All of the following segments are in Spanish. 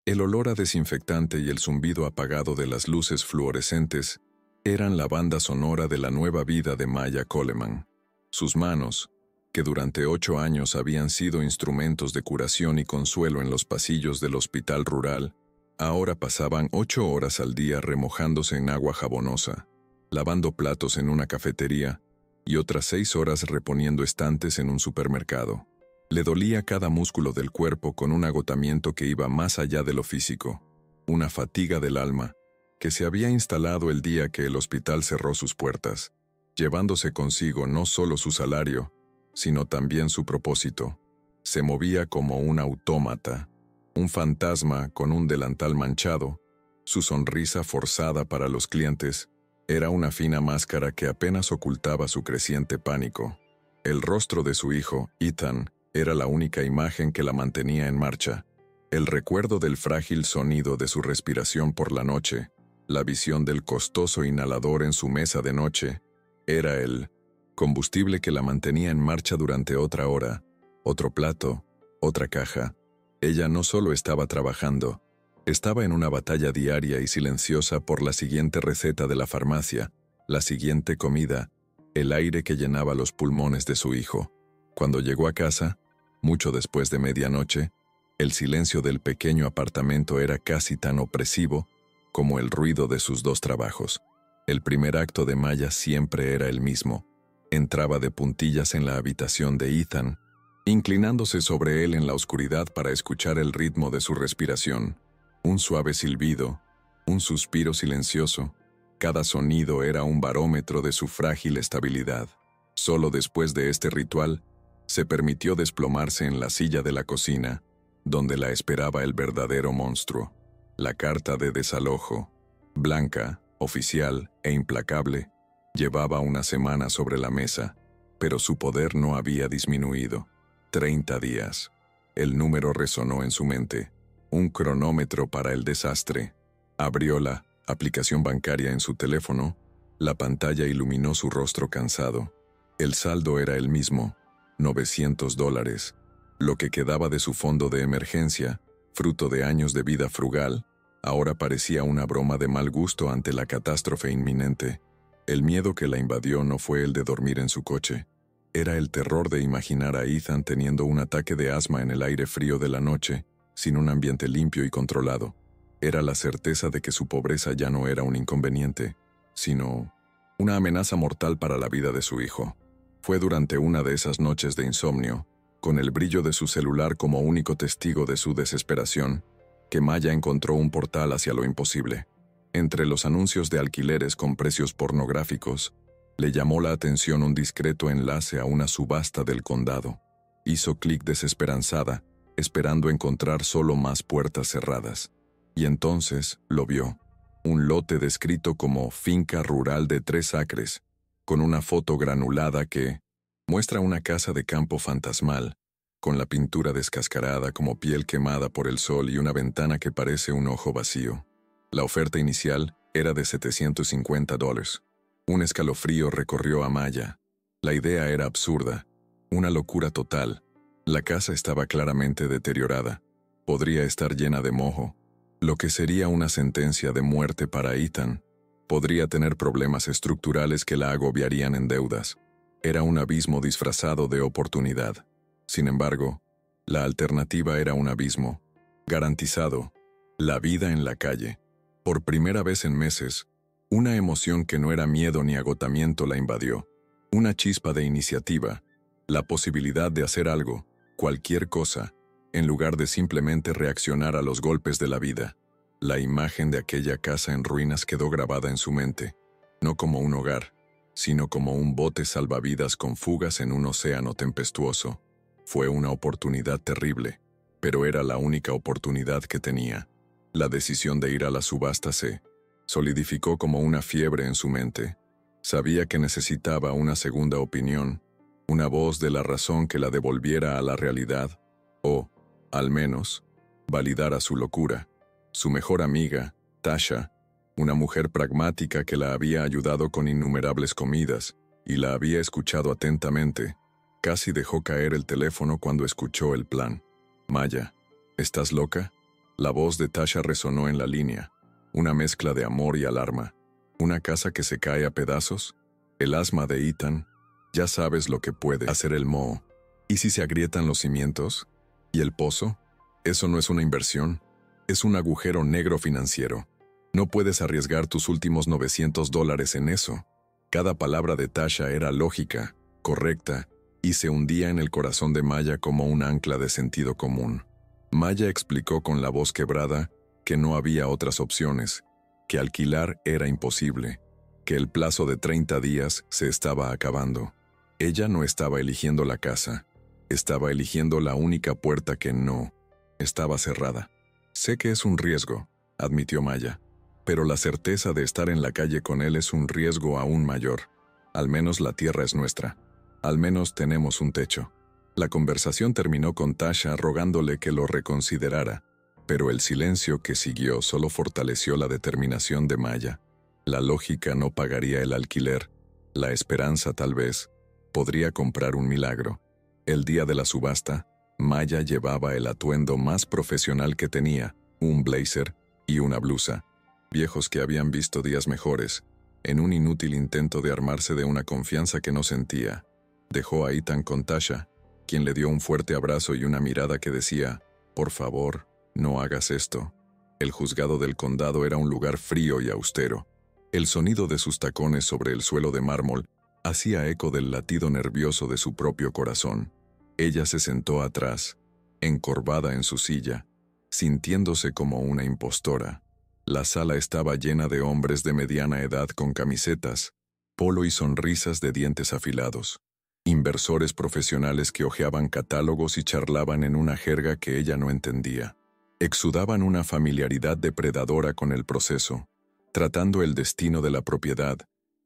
El olor a desinfectante y el zumbido apagado de las luces fluorescentes eran la banda sonora de la nueva vida de Maya Coleman. Sus manos, que durante 8 años habían sido instrumentos de curación y consuelo en los pasillos del hospital rural, ahora pasaban 8 horas al día remojándose en agua jabonosa, lavando platos en una cafetería y otras 6 horas reponiendo estantes en un supermercado. Le dolía cada músculo del cuerpo con un agotamiento que iba más allá de lo físico, una fatiga del alma, que se había instalado el día que el hospital cerró sus puertas, llevándose consigo no solo su salario, sino también su propósito. Se movía como un autómata, un fantasma con un delantal manchado. Su sonrisa forzada para los clientes era una fina máscara que apenas ocultaba su creciente pánico. El rostro de su hijo, Ethan, era la única imagen que la mantenía en marcha. El recuerdo del frágil sonido de su respiración por la noche, la visión del costoso inhalador en su mesa de noche, era el combustible que la mantenía en marcha durante otra hora, otro plato, otra caja. Ella no solo estaba trabajando, estaba en una batalla diaria y silenciosa por la siguiente receta de la farmacia, la siguiente comida, el aire que llenaba los pulmones de su hijo. Cuando llegó a casa, mucho después de medianoche, el silencio del pequeño apartamento era casi tan opresivo como el ruido de sus 2 trabajos. El primer acto de Maya siempre era el mismo. Entraba de puntillas en la habitación de Ethan, inclinándose sobre él en la oscuridad para escuchar el ritmo de su respiración. Un suave silbido, un suspiro silencioso. Cada sonido era un barómetro de su frágil estabilidad. Solo después de este ritual, se permitió desplomarse en la silla de la cocina, donde la esperaba el verdadero monstruo. La carta de desalojo, blanca, oficial e implacable, llevaba una semana sobre la mesa, pero su poder no había disminuido. 30 días. El número resonó en su mente. Un cronómetro para el desastre. Abrió la aplicación bancaria en su teléfono. La pantalla iluminó su rostro cansado. El saldo era el mismo, $900. Lo que quedaba de su fondo de emergencia, fruto de años de vida frugal, ahora parecía una broma de mal gusto ante la catástrofe inminente. El miedo que la invadió no fue el de dormir en su coche. Era el terror de imaginar a Ethan teniendo un ataque de asma en el aire frío de la noche, sin un ambiente limpio y controlado. Era la certeza de que su pobreza ya no era un inconveniente, sino una amenaza mortal para la vida de su hijo. Fue durante una de esas noches de insomnio, con el brillo de su celular como único testigo de su desesperación, que Maya encontró un portal hacia lo imposible. Entre los anuncios de alquileres con precios pornográficos, le llamó la atención un discreto enlace a una subasta del condado. Hizo clic desesperanzada, esperando encontrar solo más puertas cerradas. Y entonces lo vio. Un lote descrito como finca rural de 3 acres, con una foto granulada que muestra una casa de campo fantasmal, con la pintura descascarada como piel quemada por el sol y una ventana que parece un ojo vacío. La oferta inicial era de $750. Un escalofrío recorrió a Maya. La idea era absurda, una locura total. La casa estaba claramente deteriorada. Podría estar llena de moho, lo que sería una sentencia de muerte para Ethan. Podría tener problemas estructurales que la agobiarían en deudas. Era un abismo disfrazado de oportunidad. Sin embargo, la alternativa era un abismo garantizado, la vida en la calle. Por primera vez en meses, una emoción que no era miedo ni agotamiento la invadió. Una chispa de iniciativa, la posibilidad de hacer algo, cualquier cosa, en lugar de simplemente reaccionar a los golpes de la vida. La imagen de aquella casa en ruinas quedó grabada en su mente, no como un hogar, sino como un bote salvavidas con fugas en un océano tempestuoso. Fue una oportunidad terrible, pero era la única oportunidad que tenía. La decisión de ir a la subasta se solidificó como una fiebre en su mente. Sabía que necesitaba una segunda opinión, una voz de la razón que la devolviera a la realidad, o, al menos, validara su locura. Su mejor amiga, Tasha, una mujer pragmática que la había ayudado con innumerables comidas y la había escuchado atentamente, casi dejó caer el teléfono cuando escuchó el plan. «Maya, ¿estás loca?», La voz de Tasha resonó en la línea, una mezcla de amor y alarma. ¿Una casa que se cae a pedazos? El asma de Ethan. Ya sabes lo que puede hacer el moho. ¿Y si se agrietan los cimientos? ¿Y el pozo? Eso no es una inversión, es un agujero negro financiero. No puedes arriesgar tus últimos $900 en eso. Cada palabra de Tasha era lógica, correcta, y se hundía en el corazón de Maya como un ancla de sentido común. Maya explicó con la voz quebrada que no había otras opciones, que alquilar era imposible, que el plazo de 30 días se estaba acabando. Ella no estaba eligiendo la casa, estaba eligiendo la única puerta que no estaba cerrada. Sé que es un riesgo, admitió Maya, pero la certeza de estar en la calle con él es un riesgo aún mayor. Al menos la tierra es nuestra. Al menos tenemos un techo. La conversación terminó con Tasha rogándole que lo reconsiderara, pero el silencio que siguió solo fortaleció la determinación de Maya. La lógica no pagaría el alquiler, la esperanza tal vez podría comprar un milagro. El día de la subasta, Maya llevaba el atuendo más profesional que tenía, un blazer y una blusa, viejos que habían visto días mejores, en un inútil intento de armarse de una confianza que no sentía. Dejó a Ethan con Tasha, quien le dio un fuerte abrazo y una mirada que decía, «Por favor, no hagas esto». El juzgado del condado era un lugar frío y austero. El sonido de sus tacones sobre el suelo de mármol hacía eco del latido nervioso de su propio corazón. Ella se sentó atrás, encorvada en su silla, sintiéndose como una impostora. La sala estaba llena de hombres de mediana edad con camisetas, polo y sonrisas de dientes afilados. Inversores profesionales que hojeaban catálogos y charlaban en una jerga que ella no entendía. Exudaban una familiaridad depredadora con el proceso, tratando el destino de la propiedad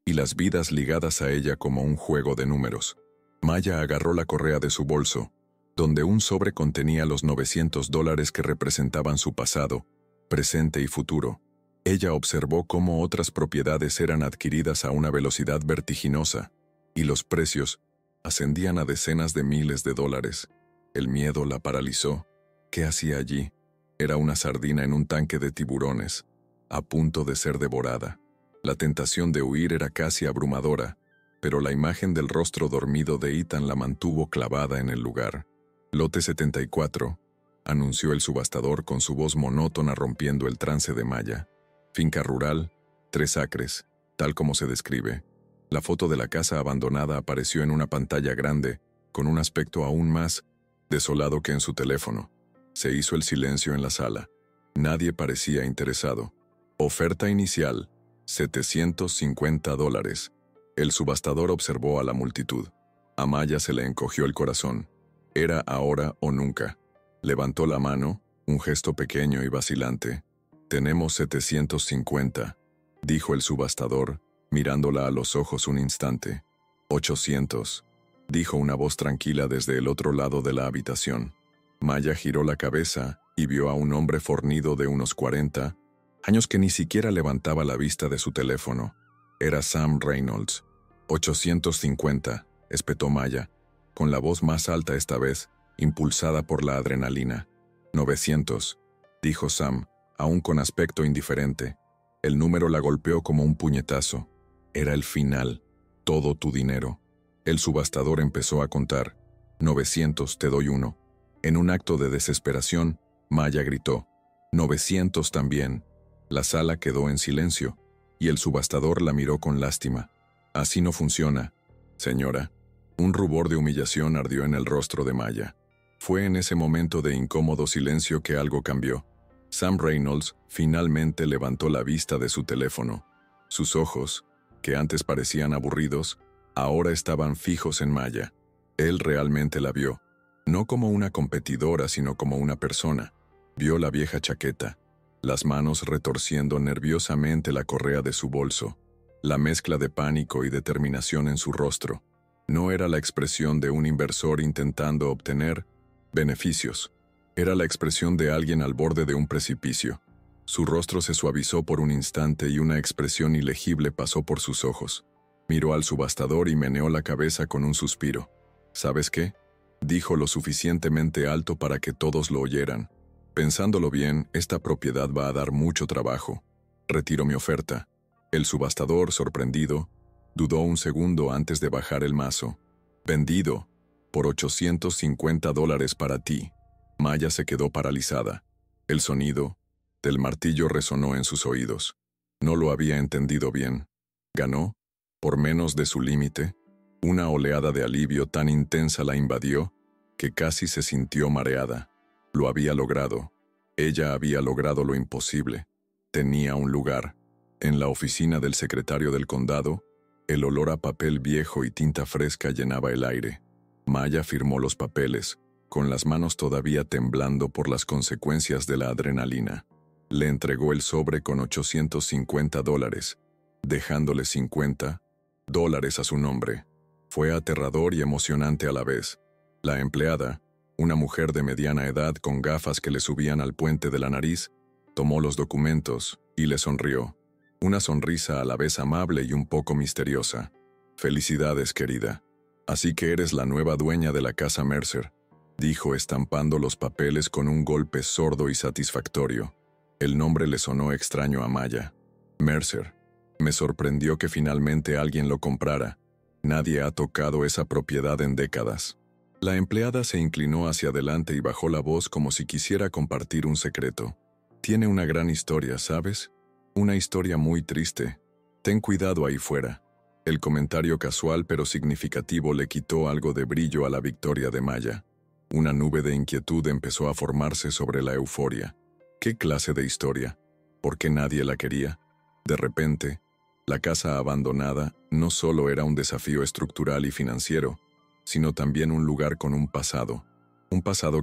y las vidas ligadas a ella como un juego de números. Maya agarró la correa de su bolso, donde un sobre contenía los $900 que representaban su pasado, presente y futuro. Ella observó cómo otras propiedades eran adquiridas a una velocidad vertiginosa, y los precios ascendían a decenas de miles de dólares. El miedo la paralizó. ¿Qué hacía allí? Era una sardina en un tanque de tiburones, a punto de ser devorada. La tentación de huir era casi abrumadora, pero la imagen del rostro dormido de Ethan la mantuvo clavada en el lugar. Lote 74, anunció el subastador con su voz monótona rompiendo el trance de Maya. Finca rural, 3 acres, tal como se describe. La foto de la casa abandonada apareció en una pantalla grande, con un aspecto aún más desolado que en su teléfono. Se hizo el silencio en la sala. Nadie parecía interesado. Oferta inicial, $750. El subastador observó a la multitud. A Maya se le encogió el corazón. Era ahora o nunca. Levantó la mano, un gesto pequeño y vacilante. «Tenemos 750», dijo el subastador, mirándola a los ojos un instante. «800», dijo una voz tranquila desde el otro lado de la habitación. Maya giró la cabeza y vio a un hombre fornido de unos 40 años que ni siquiera levantaba la vista de su teléfono. Era Sam Reynolds. «850», espetó Maya, con la voz más alta esta vez, impulsada por la adrenalina. «900», dijo Sam, aún con aspecto indiferente. El número la golpeó como un puñetazo. Era el final. Todo tu dinero. El subastador empezó a contar. «900, te doy uno». En un acto de desesperación, Maya gritó. «900 también». La sala quedó en silencio, y el subastador la miró con lástima. «Así no funciona, señora». Un rubor de humillación ardió en el rostro de Maya. Fue en ese momento de incómodo silencio que algo cambió. Sam Reynolds finalmente levantó la vista de su teléfono. Sus ojos, que antes parecían aburridos, ahora estaban fijos en Maya. Él realmente la vio, no como una competidora, sino como una persona. Vio la vieja chaqueta, las manos retorciendo nerviosamente la correa de su bolso, la mezcla de pánico y determinación en su rostro. No era la expresión de un inversor intentando obtener beneficios. Era la expresión de alguien al borde de un precipicio. Su rostro se suavizó por un instante y una expresión ilegible pasó por sus ojos. Miró al subastador y meneó la cabeza con un suspiro. «¿Sabes qué?», dijo lo suficientemente alto para que todos lo oyeran. Pensándolo bien, esta propiedad va a dar mucho trabajo. Retiro mi oferta. El subastador, sorprendido, dudó un segundo antes de bajar el mazo. Vendido, por $850 para ti. Maya se quedó paralizada. El sonido del martillo resonó en sus oídos. No lo había entendido bien. ¿Ganó? ¿Por menos de su límite? Una oleada de alivio tan intensa la invadió que casi se sintió mareada. Lo había logrado. Ella había logrado lo imposible. Tenía un lugar. En la oficina del secretario del condado, el olor a papel viejo y tinta fresca llenaba el aire. Maya firmó los papeles, con las manos todavía temblando por las consecuencias de la adrenalina. Le entregó el sobre con $850, dejándole $50 a su nombre. Fue aterrador y emocionante a la vez. La empleada, una mujer de mediana edad con gafas que le subían al puente de la nariz, tomó los documentos y le sonrió. Una sonrisa a la vez amable y un poco misteriosa. «Felicidades, querida. Así que eres la nueva dueña de la casa Mercer», dijo estampando los papeles con un golpe sordo y satisfactorio. El nombre le sonó extraño a Maya. Mercer. Me sorprendió que finalmente alguien lo comprara. Nadie ha tocado esa propiedad en décadas. La empleada se inclinó hacia adelante y bajó la voz como si quisiera compartir un secreto. Tiene una gran historia, ¿sabes? Una historia muy triste. Ten cuidado ahí fuera. El comentario casual pero significativo le quitó algo de brillo a la victoria de Maya. Una nube de inquietud empezó a formarse sobre la euforia. ¿Qué clase de historia? ¿Por qué nadie la quería? De repente, la casa abandonada no solo era un desafío estructural y financiero, sino también un lugar con un pasado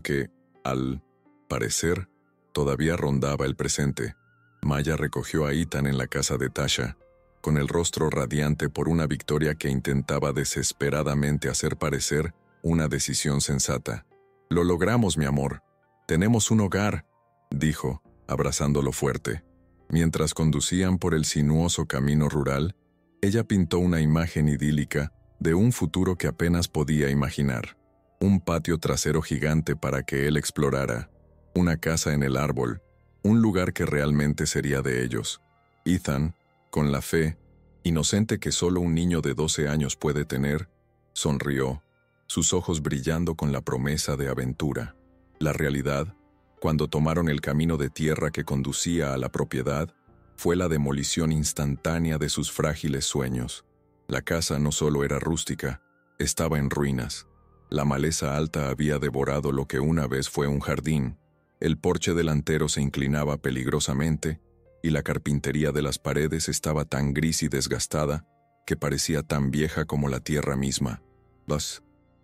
que, al parecer, todavía rondaba el presente. Maya recogió a Ethan en la casa de Tasha, con el rostro radiante por una victoria que intentaba desesperadamente hacer parecer una decisión sensata. «Lo logramos, mi amor. Tenemos un hogar», dijo, abrazándolo fuerte. Mientras conducían por el sinuoso camino rural, ella pintó una imagen idílica de un futuro que apenas podía imaginar. Un patio trasero gigante para que él explorara, una casa en el árbol, un lugar que realmente sería de ellos. Ethan, con la fe inocente que solo un niño de 12 años puede tener, sonrió, sus ojos brillando con la promesa de aventura. La realidad, cuando tomaron el camino de tierra que conducía a la propiedad, fue la demolición instantánea de sus frágiles sueños. La casa no solo era rústica, estaba en ruinas. La maleza alta había devorado lo que una vez fue un jardín. El porche delantero se inclinaba peligrosamente y la carpintería de las paredes estaba tan gris y desgastada que parecía tan vieja como la tierra misma.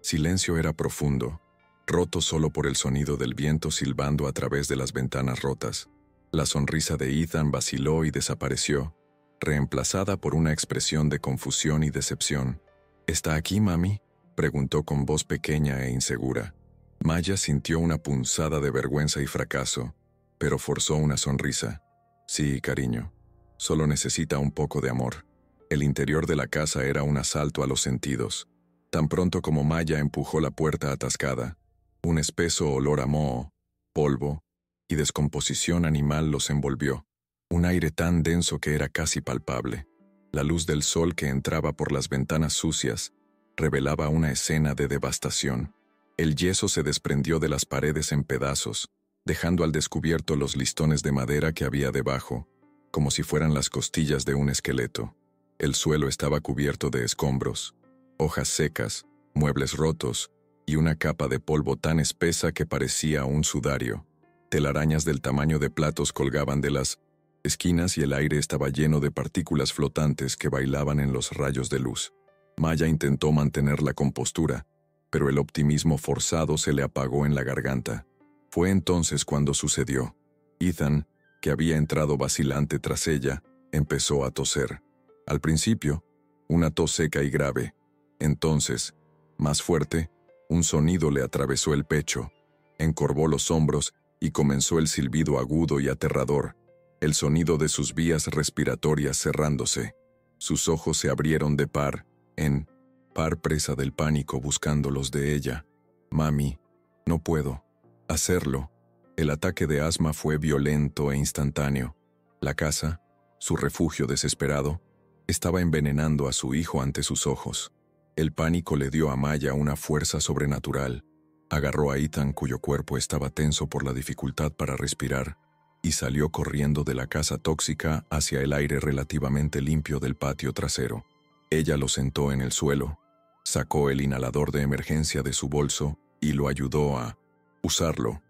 Silencio era profundo, roto solo por el sonido del viento silbando a través de las ventanas rotas. La sonrisa de Ethan vaciló y desapareció, reemplazada por una expresión de confusión y decepción. «¿Está aquí, mami?», preguntó con voz pequeña e insegura. Maya sintió una punzada de vergüenza y fracaso, pero forzó una sonrisa. «Sí, cariño. Solo necesita un poco de amor». El interior de la casa era un asalto a los sentidos. Tan pronto como Maya empujó la puerta atascada, un espeso olor a moho, polvo y descomposición animal los envolvió. Un aire tan denso que era casi palpable. La luz del sol que entraba por las ventanas sucias revelaba una escena de devastación. El yeso se desprendió de las paredes en pedazos, dejando al descubierto los listones de madera que había debajo, como si fueran las costillas de un esqueleto. El suelo estaba cubierto de escombros, hojas secas, muebles rotos y una capa de polvo tan espesa que parecía un sudario. Telarañas del tamaño de platos colgaban de las esquinas y el aire estaba lleno de partículas flotantes que bailaban en los rayos de luz. Maya intentó mantener la compostura, pero el optimismo forzado se le apagó en la garganta. Fue entonces cuando sucedió. Ethan, que había entrado vacilante tras ella, empezó a toser. Al principio, una tos seca y grave. Entonces, más fuerte, un sonido le atravesó el pecho, encorvó los hombros y comenzó el silbido agudo y aterrador, el sonido de sus vías respiratorias cerrándose. Sus ojos se abrieron de par en par presa del pánico buscando los de ella. «Mami, no puedo hacerlo. El ataque de asma fue violento e instantáneo. La casa, su refugio desesperado, estaba envenenando a su hijo ante sus ojos. El pánico le dio a Maya una fuerza sobrenatural. Agarró a Ethan, cuyo cuerpo estaba tenso por la dificultad para respirar, y salió corriendo de la casa tóxica hacia el aire relativamente limpio del patio trasero. Ella lo sentó en el suelo, sacó el inhalador de emergencia de su bolso y lo ayudó a usarlo,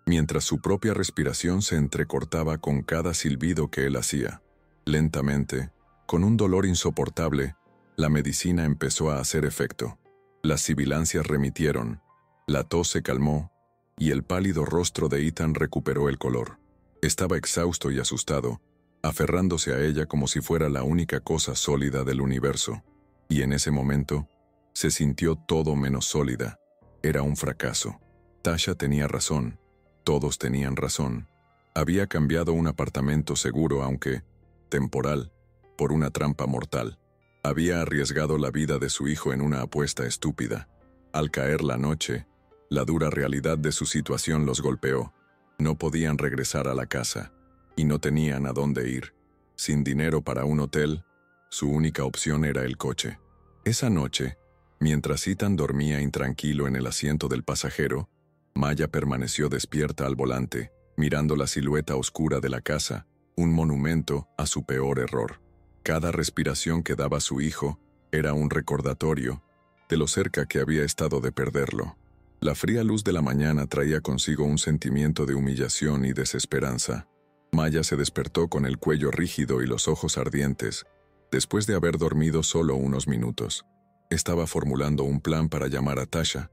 mientras su propia respiración se entrecortaba con cada silbido que él hacía. Lentamente, con un dolor insoportable, la medicina empezó a hacer efecto. Las sibilancias remitieron, la tos se calmó, y el pálido rostro de Ethan recuperó el color. Estaba exhausto y asustado, aferrándose a ella como si fuera la única cosa sólida del universo. Y en ese momento, se sintió todo menos sólida. Era un fracaso. Tasha tenía razón. Todos tenían razón. Había cambiado un apartamento seguro, aunque temporal, por una trampa mortal. Había arriesgado la vida de su hijo en una apuesta estúpida. Al caer la noche, la dura realidad de su situación los golpeó. No podían regresar a la casa, y no tenían a dónde ir. Sin dinero para un hotel, su única opción era el coche. Esa noche, mientras Ethan dormía intranquilo en el asiento del pasajero, Maya permaneció despierta al volante, mirando la silueta oscura de la casa, un monumento a su peor error. Cada respiración que daba su hijo era un recordatorio de lo cerca que había estado de perderlo. La fría luz de la mañana traía consigo un sentimiento de humillación y desesperanza. Maya se despertó con el cuello rígido y los ojos ardientes, después de haber dormido solo unos minutos. Estaba formulando un plan para llamar a Tasha,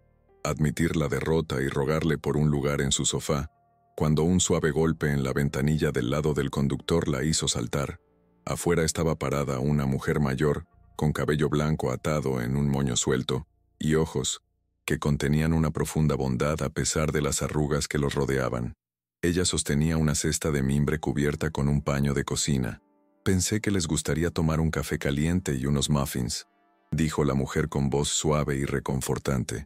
admitir la derrota y rogarle por un lugar en su sofá, cuando un suave golpe en la ventanilla del lado del conductor la hizo saltar. Afuera estaba parada una mujer mayor, con cabello blanco atado en un moño suelto, y ojos que contenían una profunda bondad a pesar de las arrugas que los rodeaban. Ella sostenía una cesta de mimbre cubierta con un paño de cocina. «Pensé que les gustaría tomar un café caliente y unos muffins», dijo la mujer con voz suave y reconfortante.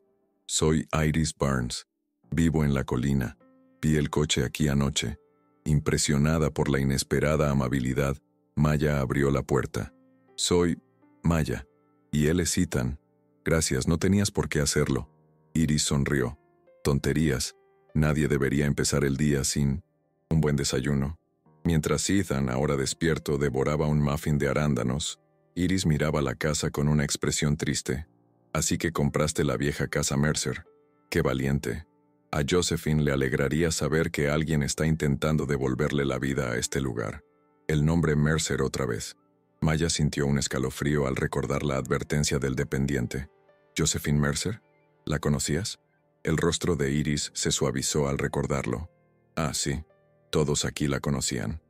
«Soy Iris Burns. Vivo en la colina. Vi el coche aquí anoche». Impresionada por la inesperada amabilidad, Maya abrió la puerta. «Soy Maya. Y él es Ethan. Gracias, no tenías por qué hacerlo». Iris sonrió. «Tonterías. Nadie debería empezar el día sin un buen desayuno». Mientras Ethan, ahora despierto, devoraba un muffin de arándanos, Iris miraba la casa con una expresión triste. «Así que compraste la vieja casa Mercer. ¡Qué valiente!». A Josephine le alegraría saber que alguien está intentando devolverle la vida a este lugar. El nombre Mercer otra vez. Maya sintió un escalofrío al recordar la advertencia del dependiente. «¿Josephine Mercer? ¿La conocías?». El rostro de Iris se suavizó al recordarlo. «Ah, sí. Todos aquí la conocían.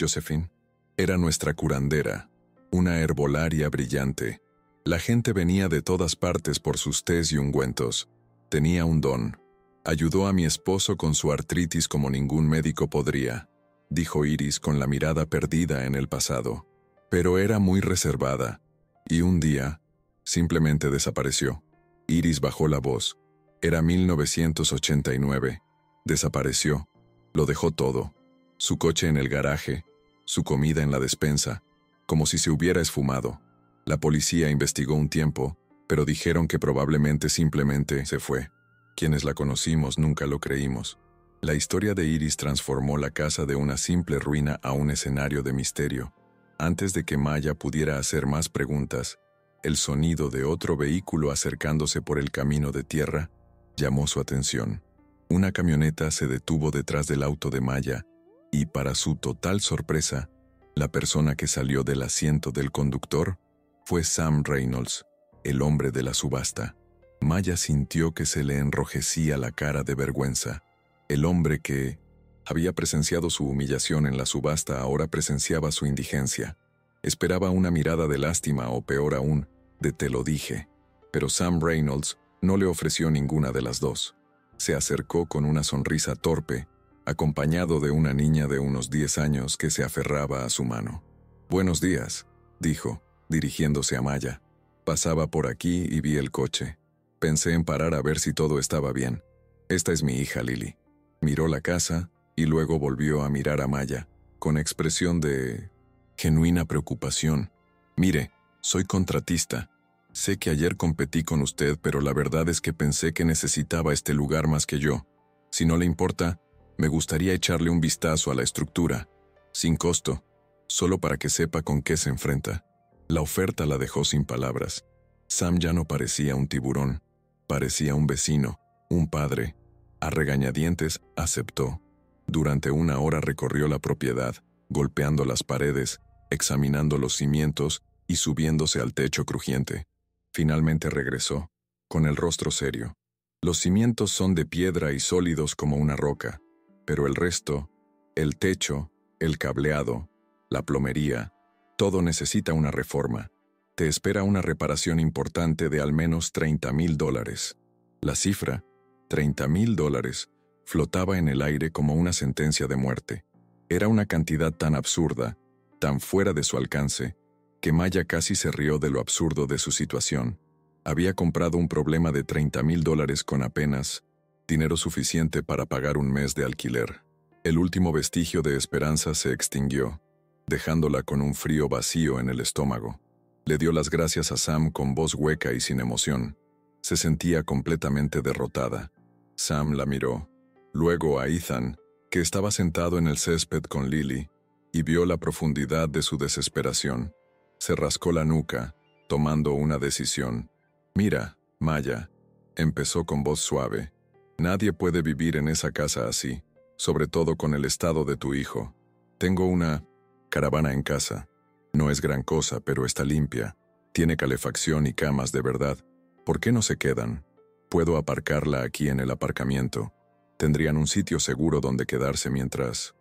Josephine era nuestra curandera, una herbolaria brillante. La gente venía de todas partes por sus tés y ungüentos. Tenía un don. Ayudó a mi esposo con su artritis como ningún médico podría», dijo Iris con la mirada perdida en el pasado. Pero era muy reservada, y un día simplemente desapareció. Iris bajó la voz. Era 1989. Desapareció. Lo dejó todo. Su coche en el garaje, su comida en la despensa, como si se hubiera esfumado. La policía investigó un tiempo, pero dijeron que probablemente simplemente se fue. Quienes la conocimos nunca lo creímos. La historia de Iris transformó la casa de una simple ruina a un escenario de misterio. Antes de que Maya pudiera hacer más preguntas, el sonido de otro vehículo acercándose por el camino de tierra llamó su atención. Una camioneta se detuvo detrás del auto de Maya y, para su total sorpresa, la persona que salió del asiento del conductor fue Sam Reynolds, el hombre de la subasta. Maya sintió que se le enrojecía la cara de vergüenza. El hombre que había presenciado su humillación en la subasta ahora presenciaba su indigencia. Esperaba una mirada de lástima o, peor aún, de «te lo dije». Pero Sam Reynolds no le ofreció ninguna de las dos. Se acercó con una sonrisa torpe, acompañado de una niña de unos 10 años que se aferraba a su mano. «Buenos días», dijo, dirigiéndose a Maya. «Pasaba por aquí y vi el coche. Pensé en parar a ver si todo estaba bien. Esta es mi hija Lily». Miró la casa, y luego volvió a mirar a Maya, con expresión de genuina preocupación. Mire, soy contratista. Sé que ayer competí con usted, pero la verdad es que pensé que necesitaba este lugar más que yo. Si no le importa, me gustaría echarle un vistazo a la estructura, sin costo, solo para que sepa con qué se enfrenta. La oferta la dejó sin palabras. Sam ya no parecía un tiburón, parecía un vecino, un padre. A regañadientes aceptó. Durante 1 hora recorrió la propiedad, golpeando las paredes, examinando los cimientos y subiéndose al techo crujiente. Finalmente regresó, con el rostro serio. Los cimientos son de piedra y sólidos como una roca, pero el resto, el techo, el cableado, la plomería, todo necesita una reforma. Te espera una reparación importante de al menos $30,000. La cifra, $30,000, flotaba en el aire como una sentencia de muerte. Era una cantidad tan absurda, tan fuera de su alcance, que Maya casi se rió de lo absurdo de su situación. Había comprado un problema de $30,000 con apenas dinero suficiente para pagar un mes de alquiler. El último vestigio de esperanza se extinguió, dejándola con un frío vacío en el estómago. Le dio las gracias a Sam con voz hueca y sin emoción. Se sentía completamente derrotada. Sam la miró, luego a Ethan, que estaba sentado en el césped con Lily, y vio la profundidad de su desesperación. Se rascó la nuca, tomando una decisión. «Mira, Maya», empezó con voz suave, «nadie puede vivir en esa casa así, sobre todo con el estado de tu hijo. Tengo una caravana en casa. No es gran cosa, pero está limpia. Tiene calefacción y camas de verdad. ¿Por qué no se quedan? Puedo aparcarla aquí en el aparcamiento. Tendrían un sitio seguro donde quedarse mientras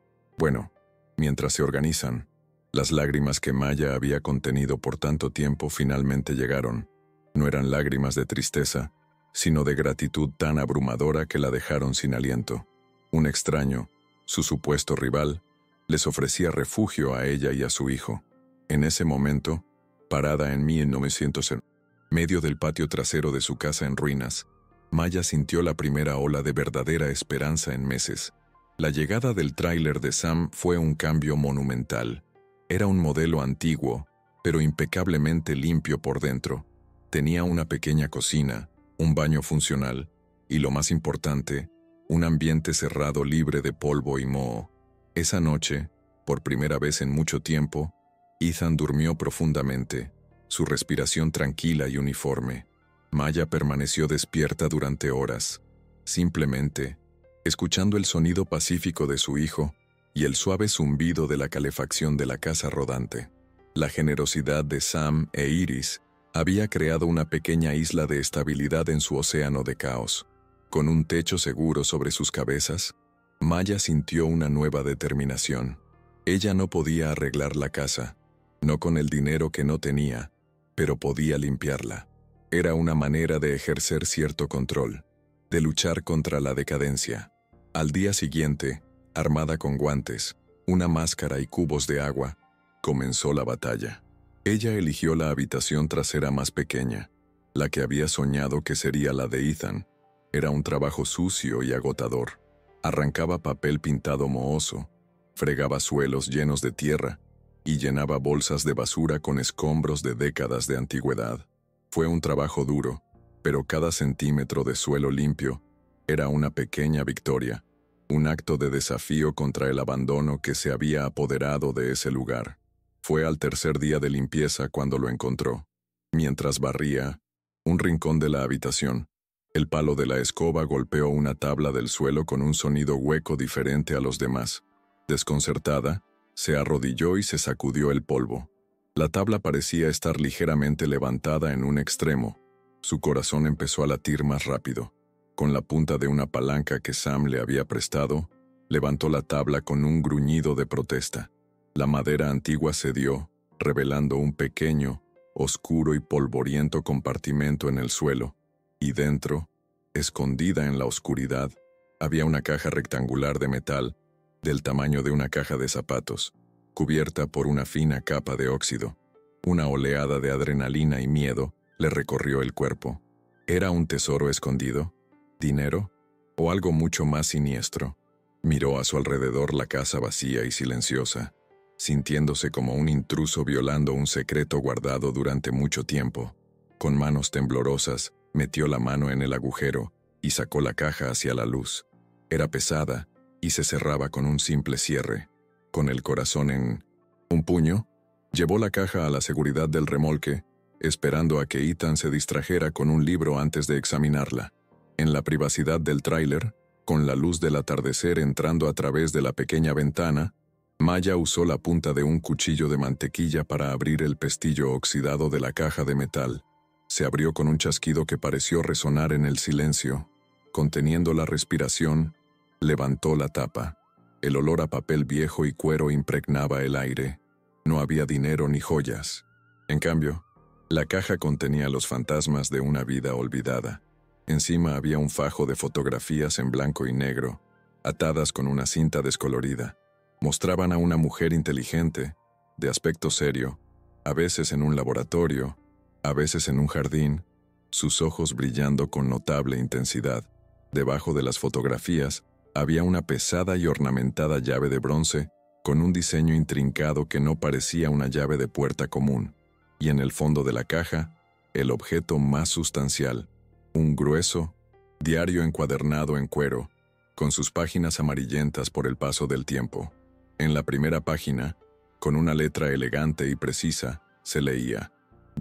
se organizan». Las lágrimas que Maya había contenido por tanto tiempo finalmente llegaron. No eran lágrimas de tristeza, sino de gratitud tan abrumadora que la dejaron sin aliento. Un extraño, su supuesto rival, les ofrecía refugio a ella y a su hijo. En ese momento, parada en 1900, en medio del patio trasero de su casa en ruinas, Maya sintió la primera ola de verdadera esperanza en meses. La llegada del tráiler de Sam fue un cambio monumental. Era un modelo antiguo, pero impecablemente limpio por dentro. Tenía una pequeña cocina, un baño funcional y, lo más importante, un ambiente cerrado libre de polvo y moho. Esa noche, por primera vez en mucho tiempo, Ethan durmió profundamente, su respiración tranquila y uniforme. Maya permaneció despierta durante horas, simplemente, escuchando el sonido pacífico de su hijo y el suave zumbido de la calefacción de la casa rodante. La generosidad de Sam e Iris había creado una pequeña isla de estabilidad en su océano de caos. Con un techo seguro sobre sus cabezas, Maya sintió una nueva determinación. Ella no podía arreglar la casa, no con el dinero que no tenía, pero podía limpiarla. Era una manera de ejercer cierto control, de luchar contra la decadencia. Al día siguiente, armada con guantes, una máscara y cubos de agua, comenzó la batalla. Ella eligió la habitación trasera más pequeña, la que había soñado que sería la de Ethan. Era un trabajo sucio y agotador. Arrancaba papel pintado mohoso, fregaba suelos llenos de tierra y llenaba bolsas de basura con escombros de décadas de antigüedad. Fue un trabajo duro, pero cada centímetro de suelo limpio era una pequeña victoria, un acto de desafío contra el abandono que se había apoderado de ese lugar. Fue al tercer día de limpieza cuando lo encontró. Mientras barría un rincón de la habitación, el palo de la escoba golpeó una tabla del suelo con un sonido hueco diferente a los demás. Desconcertada, se arrodilló y se sacudió el polvo. La tabla parecía estar ligeramente levantada en un extremo. Su corazón empezó a latir más rápido. Con la punta de una palanca que Sam le había prestado, levantó la tabla con un gruñido de protesta. La madera antigua cedió, revelando un pequeño, oscuro y polvoriento compartimento en el suelo, y dentro, escondida en la oscuridad, había una caja rectangular de metal, del tamaño de una caja de zapatos, cubierta por una fina capa de óxido. Una oleada de adrenalina y miedo le recorrió el cuerpo. ¿Era un tesoro escondido? ¿Dinero? ¿O algo mucho más siniestro? Miró a su alrededor la casa vacía y silenciosa, sintiéndose como un intruso violando un secreto guardado durante mucho tiempo. Con manos temblorosas, metió la mano en el agujero y sacó la caja hacia la luz. Era pesada y se cerraba con un simple cierre. Con el corazón en un puño, llevó la caja a la seguridad del remolque, esperando a que Ethan se distrajera con un libro antes de examinarla. En la privacidad del tráiler, con la luz del atardecer entrando a través de la pequeña ventana, Maya usó la punta de un cuchillo de mantequilla para abrir el pestillo oxidado de la caja de metal. Se abrió con un chasquido que pareció resonar en el silencio. Conteniendo la respiración, levantó la tapa. El olor a papel viejo y cuero impregnaba el aire. No había dinero ni joyas. En cambio, la caja contenía los fantasmas de una vida olvidada. Encima había un fajo de fotografías en blanco y negro, atadas con una cinta descolorida. Mostraban a una mujer inteligente, de aspecto serio, a veces en un laboratorio, a veces en un jardín, sus ojos brillando con notable intensidad. Debajo de las fotografías había una pesada y ornamentada llave de bronce con un diseño intrincado que no parecía una llave de puerta común. Y en el fondo de la caja, el objeto más sustancial, un grueso diario encuadernado en cuero, con sus páginas amarillentas por el paso del tiempo. En la primera página, con una letra elegante y precisa, se leía: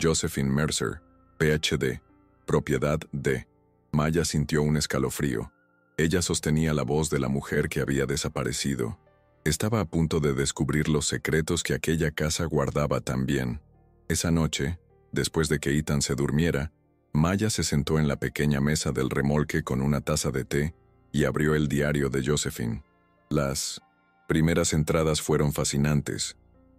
Josephine Mercer, Ph.D., propiedad de. Maya sintió un escalofrío. Ella sostenía la voz de la mujer que había desaparecido. Estaba a punto de descubrir los secretos que aquella casa guardaba también. Esa noche, después de que Ethan se durmiera, Maya se sentó en la pequeña mesa del remolque con una taza de té y abrió el diario de Josephine. Las primeras entradas fueron fascinantes.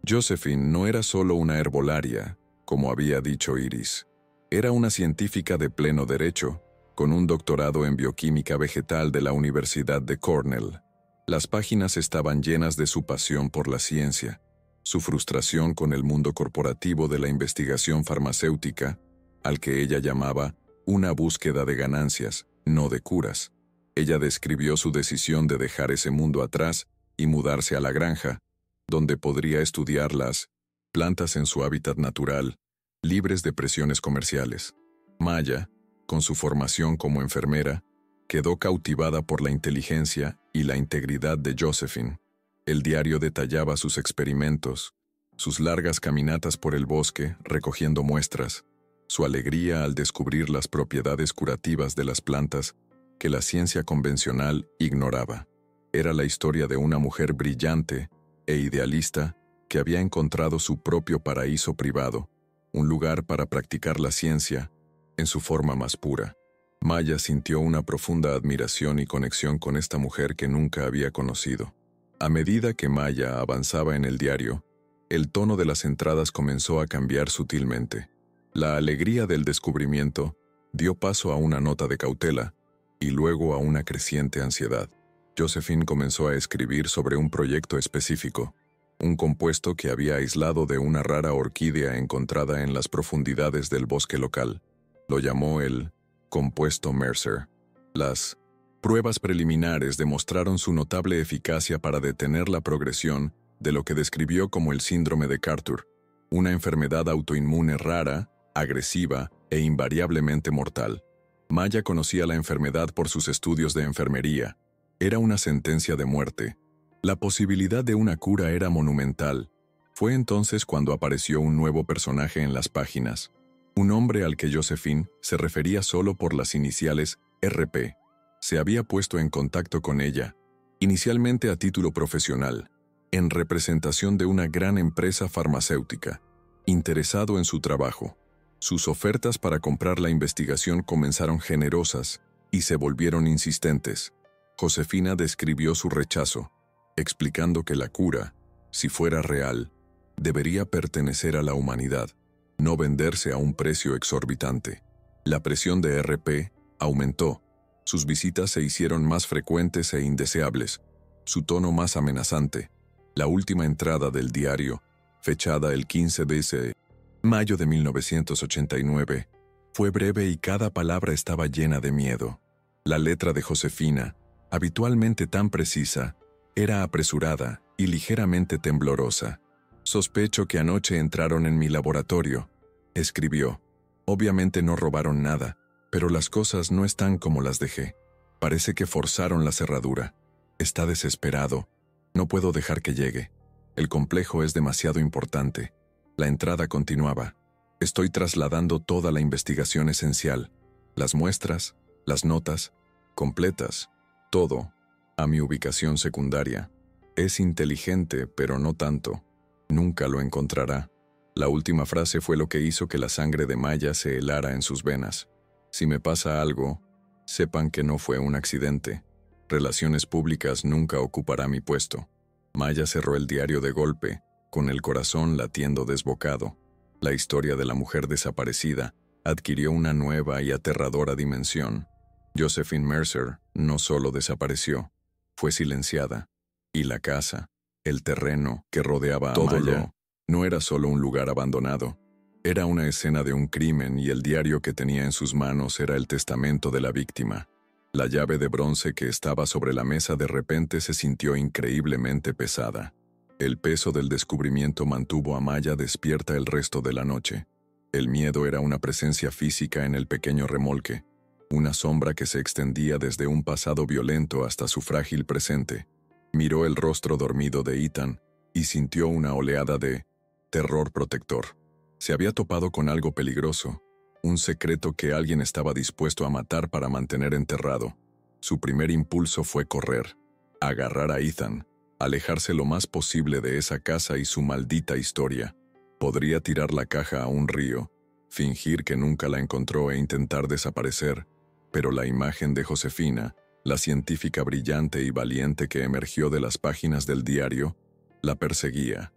Josephine no era solo una herbolaria, como había dicho Iris. Era una científica de pleno derecho, con un doctorado en bioquímica vegetal de la Universidad de Cornell. Las páginas estaban llenas de su pasión por la ciencia, su frustración con el mundo corporativo de la investigación farmacéutica, al que ella llamaba una búsqueda de ganancias, no de curas. Ella describió su decisión de dejar ese mundo atrás y mudarse a la granja, donde podría estudiar las plantas en su hábitat natural, libres de presiones comerciales. Maya, con su formación como enfermera, quedó cautivada por la inteligencia y la integridad de Josephine. El diario detallaba sus experimentos, sus largas caminatas por el bosque recogiendo muestras, su alegría al descubrir las propiedades curativas de las plantas que la ciencia convencional ignoraba. Era la historia de una mujer brillante e idealista que había encontrado su propio paraíso privado, un lugar para practicar la ciencia en su forma más pura. Maya sintió una profunda admiración y conexión con esta mujer que nunca había conocido. A medida que Maya avanzaba en el diario, el tono de las entradas comenzó a cambiar sutilmente. La alegría del descubrimiento dio paso a una nota de cautela y luego a una creciente ansiedad. Josephine comenzó a escribir sobre un proyecto específico, un compuesto que había aislado de una rara orquídea encontrada en las profundidades del bosque local. Lo llamó el compuesto Mercer. Las pruebas preliminares demostraron su notable eficacia para detener la progresión de lo que describió como el síndrome de Carter, una enfermedad autoinmune rara, agresiva e invariablemente mortal. Maya conocía la enfermedad por sus estudios de enfermería. Era una sentencia de muerte. La posibilidad de una cura era monumental. Fue entonces cuando apareció un nuevo personaje en las páginas, un hombre al que Josephine se refería solo por las iniciales RP. Se había puesto en contacto con ella, inicialmente a título profesional, en representación de una gran empresa farmacéutica, interesado en su trabajo. Sus ofertas para comprar la investigación comenzaron generosas y se volvieron insistentes. Josefina describió su rechazo, explicando que la cura, si fuera real, debería pertenecer a la humanidad, no venderse a un precio exorbitante. La presión de RP aumentó. Sus visitas se hicieron más frecuentes e indeseables, su tono más amenazante. La última entrada del diario, fechada el 15 de mayo de 1989, fue breve y cada palabra estaba llena de miedo. La letra de Josefina, Habitualmente tan precisa, era apresurada y ligeramente temblorosa. Sospecho que anoche entraron en mi laboratorio, escribió. Obviamente no robaron nada, pero las cosas no están como las dejé. Parece que forzaron la cerradura. Está desesperado. No puedo dejar que llegue. El complejo es demasiado importante. La entrada continuaba. Estoy trasladando toda la investigación esencial, las muestras, las notas, completas, todo, a mi ubicación secundaria. Es inteligente, pero no tanto. Nunca lo encontrará. La última frase fue lo que hizo que la sangre de Maya se helara en sus venas. Si me pasa algo, sepan que no fue un accidente. Relaciones públicas nunca ocupará mi puesto. Maya cerró el diario de golpe, con el corazón latiendo desbocado. La historia de la mujer desaparecida adquirió una nueva y aterradora dimensión. Josephine Mercer no solo desapareció, fue silenciada. Y la casa, el terreno que rodeaba a Maya, no era solo un lugar abandonado. Era una escena de un crimen y el diario que tenía en sus manos era el testamento de la víctima. La llave de bronce que estaba sobre la mesa de repente se sintió increíblemente pesada. El peso del descubrimiento mantuvo a Maya despierta el resto de la noche. El miedo era una presencia física en el pequeño remolque, una sombra que se extendía desde un pasado violento hasta su frágil presente. Miró el rostro dormido de Ethan y sintió una oleada de terror protector. Se había topado con algo peligroso, un secreto que alguien estaba dispuesto a matar para mantener enterrado. Su primer impulso fue correr, agarrar a Ethan, alejarse lo más posible de esa casa y su maldita historia. Podría tirar la caja a un río, fingir que nunca la encontró e intentar desaparecer, pero la imagen de Josefina, la científica brillante y valiente que emergió de las páginas del diario, la perseguía.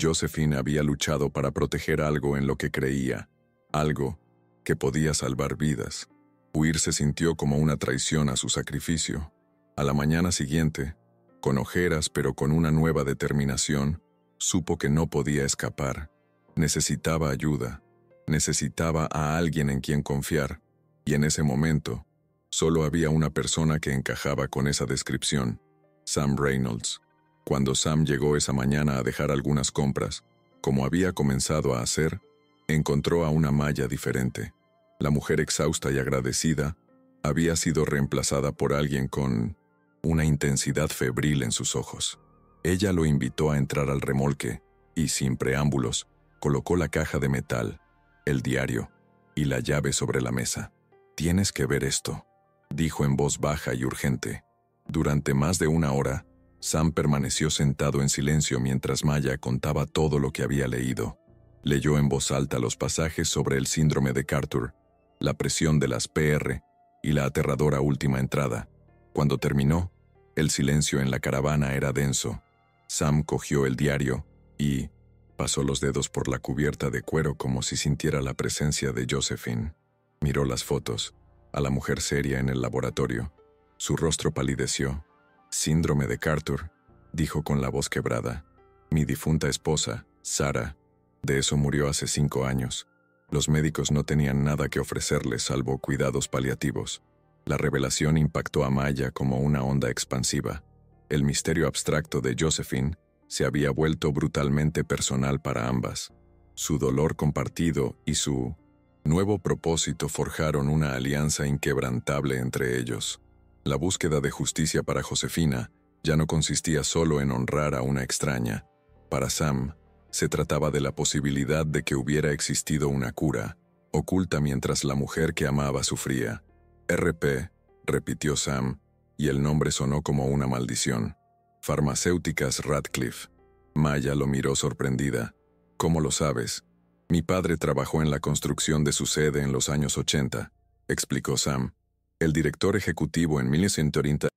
Josephine había luchado para proteger algo en lo que creía, algo que podía salvar vidas. Huir se sintió como una traición a su sacrificio. A la mañana siguiente, con ojeras pero con una nueva determinación, supo que no podía escapar. Necesitaba ayuda, necesitaba a alguien en quien confiar, y en ese momento, solo había una persona que encajaba con esa descripción: Sam Reynolds. Cuando Sam llegó esa mañana a dejar algunas compras, como había comenzado a hacer, encontró a una Maya diferente. La mujer exhausta y agradecida había sido reemplazada por alguien con una intensidad febril en sus ojos. Ella lo invitó a entrar al remolque y, sin preámbulos, colocó la caja de metal, el diario y la llave sobre la mesa. «Tienes que ver esto», dijo en voz baja y urgente. Durante más de una hora, Sam permaneció sentado en silencio mientras Maya contaba todo lo que había leído. Leyó en voz alta los pasajes sobre el síndrome de Carter, la presión de las PR y la aterradora última entrada. Cuando terminó, el silencio en la caravana era denso. Sam cogió el diario y pasó los dedos por la cubierta de cuero como si sintiera la presencia de Josephine. Miró las fotos, a la mujer seria en el laboratorio. Su rostro palideció. «Síndrome de Carter», dijo con la voz quebrada. «Mi difunta esposa, Sarah, de eso murió hace 5 años. Los médicos no tenían nada que ofrecerle salvo cuidados paliativos». La revelación impactó a Maya como una onda expansiva. El misterio abstracto de Josephine se había vuelto brutalmente personal para ambas. Su dolor compartido y su nuevo propósito forjaron una alianza inquebrantable entre ellos. La búsqueda de justicia para Josefina ya no consistía solo en honrar a una extraña. Para Sam, se trataba de la posibilidad de que hubiera existido una cura, oculta mientras la mujer que amaba sufría. «RP», repitió Sam, y el nombre sonó como una maldición. «Farmacéuticas Radcliffe». Maya lo miró sorprendida. «¿Cómo lo sabes?» «Mi padre trabajó en la construcción de su sede en los años 80», explicó Sam. «El director ejecutivo en 1930.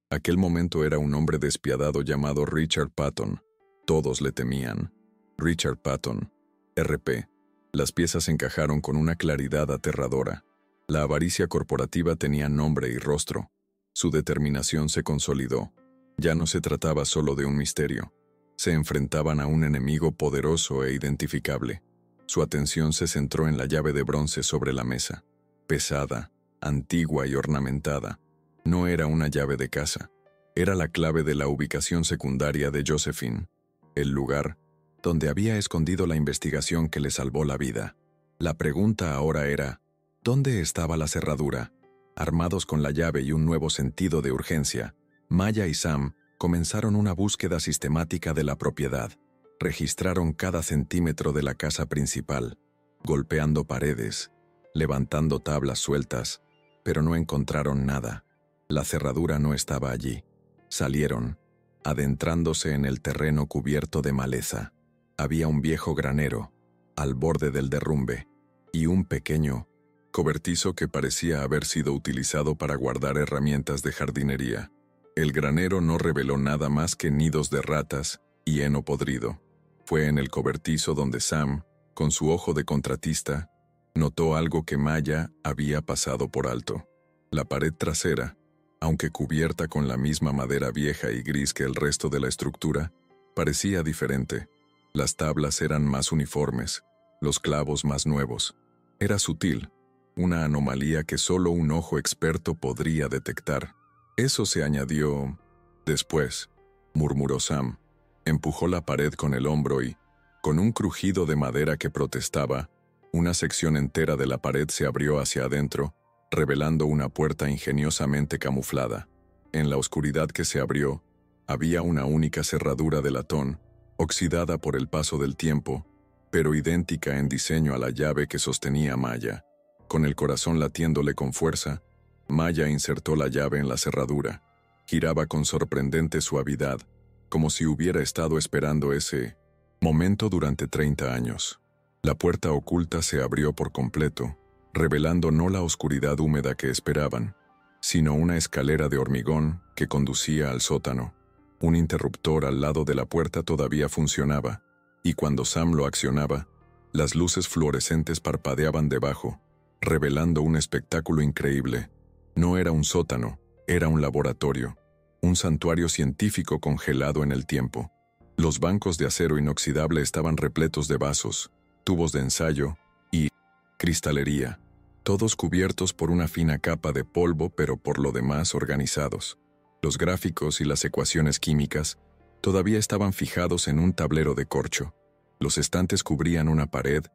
Aquel momento era un hombre despiadado llamado Richard Patton. Todos le temían. Richard Patton. RP». Las piezas encajaron con una claridad aterradora. La avaricia corporativa tenía nombre y rostro. Su determinación se consolidó. Ya no se trataba solo de un misterio. Se enfrentaban a un enemigo poderoso e identificable. Su atención se centró en la llave de bronce sobre la mesa. Pesada, antigua y ornamentada. No era una llave de casa. Era la clave de la ubicación secundaria de Josephine, el lugar donde había escondido la investigación que le salvó la vida. La pregunta ahora era, ¿dónde estaba la cerradura? Armados con la llave y un nuevo sentido de urgencia, Maya y Sam comenzaron una búsqueda sistemática de la propiedad. Registraron cada centímetro de la casa principal, golpeando paredes, levantando tablas sueltas, pero no encontraron nada. La cerradura no estaba allí. Salieron, adentrándose en el terreno cubierto de maleza. Había un viejo granero, al borde del derrumbe, y un pequeño cobertizo que parecía haber sido utilizado para guardar herramientas de jardinería. El granero no reveló nada más que nidos de ratas y heno podrido. Fue en el cobertizo donde Sam, con su ojo de contratista, notó algo que Maya había pasado por alto. La pared trasera, aunque cubierta con la misma madera vieja y gris que el resto de la estructura, parecía diferente. Las tablas eran más uniformes, los clavos más nuevos. Era sutil, una anomalía que solo un ojo experto podría detectar. Eso se añadió después, murmuró Sam. Empujó la pared con el hombro y, con un crujido de madera que protestaba, una sección entera de la pared se abrió hacia adentro, revelando una puerta ingeniosamente camuflada. En la oscuridad que se abrió, había una única cerradura de latón, oxidada por el paso del tiempo, pero idéntica en diseño a la llave que sostenía Maya. Con el corazón latiéndole con fuerza, Maya insertó la llave en la cerradura. Giraba con sorprendente suavidad, como si hubiera estado esperando ese momento durante 30 años. La puerta oculta se abrió por completo, revelando no la oscuridad húmeda que esperaban, sino una escalera de hormigón que conducía al sótano. Un interruptor al lado de la puerta todavía funcionaba, y cuando Sam lo accionaba, las luces fluorescentes parpadeaban debajo, revelando un espectáculo increíble. No era un sótano, era un laboratorio, un santuario científico congelado en el tiempo. Los bancos de acero inoxidable estaban repletos de vasos, tubos de ensayo y cristalería, todos cubiertos por una fina capa de polvo pero por lo demás organizados. Los gráficos y las ecuaciones químicas todavía estaban fijados en un tablero de corcho. Los estantes cubrían una pared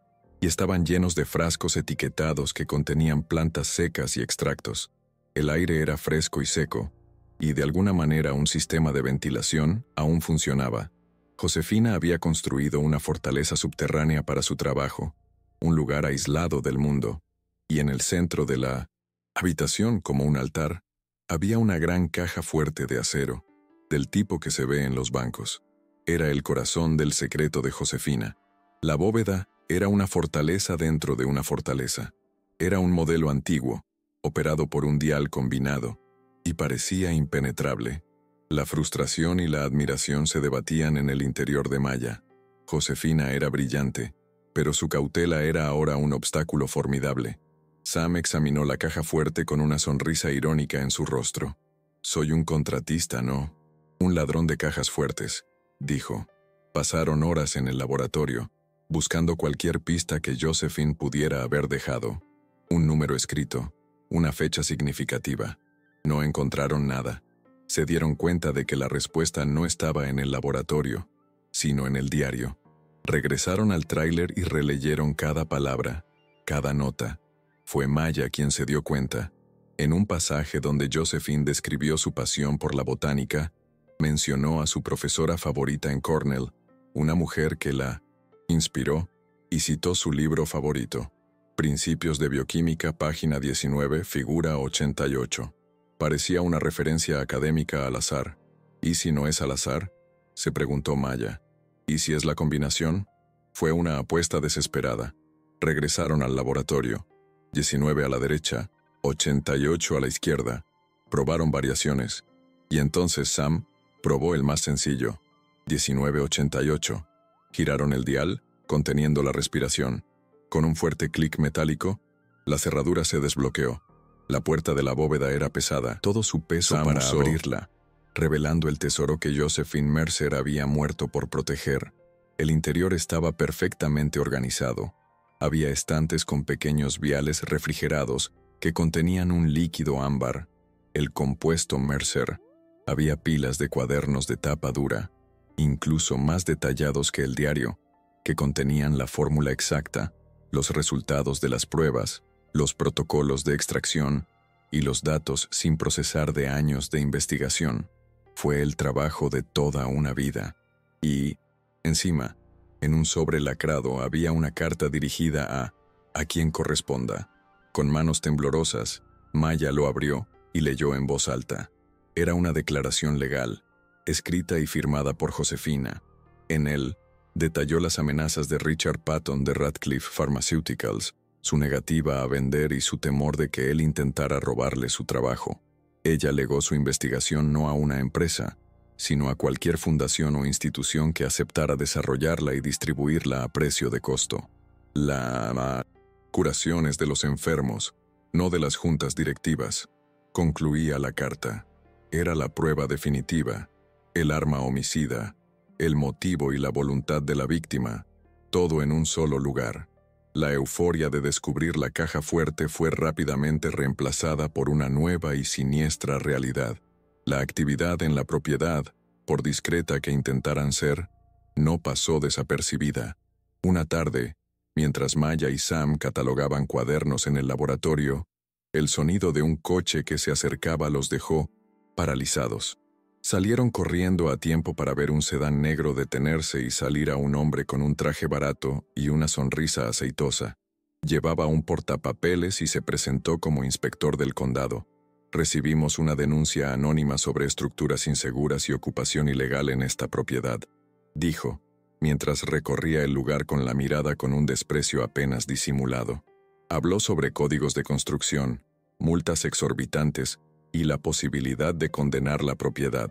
y estaban llenos de frascos etiquetados que contenían plantas secas y extractos. El aire era fresco y seco, y de alguna manera un sistema de ventilación aún funcionaba. Josefina había construido una fortaleza subterránea para su trabajo, un lugar aislado del mundo, y en el centro de la habitación, como un altar, había una gran caja fuerte de acero, del tipo que se ve en los bancos. Era el corazón del secreto de Josefina. La bóveda era una fortaleza dentro de una fortaleza. Era un modelo antiguo, operado por un dial combinado, y parecía impenetrable. La frustración y la admiración se debatían en el interior de Maya. Josefina era brillante, pero su cautela era ahora un obstáculo formidable. Sam examinó la caja fuerte con una sonrisa irónica en su rostro. «Soy un contratista, ¿no? Un ladrón de cajas fuertes», dijo. Pasaron horas en el laboratorio, buscando cualquier pista que Josephine pudiera haber dejado. Un número escrito, una fecha significativa. No encontraron nada. Se dieron cuenta de que la respuesta no estaba en el laboratorio, sino en el diario. Regresaron al tráiler y releyeron cada palabra, cada nota. Fue Maya quien se dio cuenta. En un pasaje donde Josephine describió su pasión por la botánica, mencionó a su profesora favorita en Cornell, una mujer que la inspiró, y citó su libro favorito, Principios de Bioquímica, página 19, figura 88. Parecía una referencia académica al azar. ¿Y si no es al azar?, se preguntó Maya. ¿Y si es la combinación? Fue una apuesta desesperada. Regresaron al laboratorio. 19 a la derecha, 88 a la izquierda. Probaron variaciones. Y entonces Sam probó el más sencillo, 1988. Giraron el dial, conteniendo la respiración. Con un fuerte clic metálico, la cerradura se desbloqueó. La puerta de la bóveda era pesada, todo su peso Sam para usó abrirla, revelando el tesoro que Josephine Mercer había muerto por proteger. El interior estaba perfectamente organizado. Había estantes con pequeños viales refrigerados que contenían un líquido ámbar, el compuesto Mercer. Había pilas de cuadernos de tapa dura, incluso más detallados que el diario, que contenían la fórmula exacta, los resultados de las pruebas, los protocolos de extracción y los datos sin procesar de años de investigación. Fue el trabajo de toda una vida. Y, encima, en un sobre lacrado había una carta dirigida a quien corresponda. Con manos temblorosas, Maya lo abrió y leyó en voz alta. Era una declaración legal, escrita y firmada por Josefina. En él, detalló las amenazas de Richard Patton de Radcliffe Pharmaceuticals, su negativa a vender y su temor de que él intentara robarle su trabajo. Ella legó su investigación no a una empresa, sino a cualquier fundación o institución que aceptara desarrollarla y distribuirla a precio de costo. La curación es de los enfermos, no de las juntas directivas, concluía la carta. Era la prueba definitiva, el arma homicida, el motivo y la voluntad de la víctima, todo en un solo lugar. La euforia de descubrir la caja fuerte fue rápidamente reemplazada por una nueva y siniestra realidad. La actividad en la propiedad, por discreta que intentaran ser, no pasó desapercibida. Una tarde, mientras Maya y Sam catalogaban cuadernos en el laboratorio, el sonido de un coche que se acercaba los dejó paralizados. Salieron corriendo a tiempo para ver un sedán negro detenerse y salir a un hombre con un traje barato y una sonrisa aceitosa. Llevaba un portapapeles y se presentó como inspector del condado. Recibimos una denuncia anónima sobre estructuras inseguras y ocupación ilegal en esta propiedad, dijo, mientras recorría el lugar con la mirada con un desprecio apenas disimulado. Habló sobre códigos de construcción, multas exorbitantes y la posibilidad de condenar la propiedad.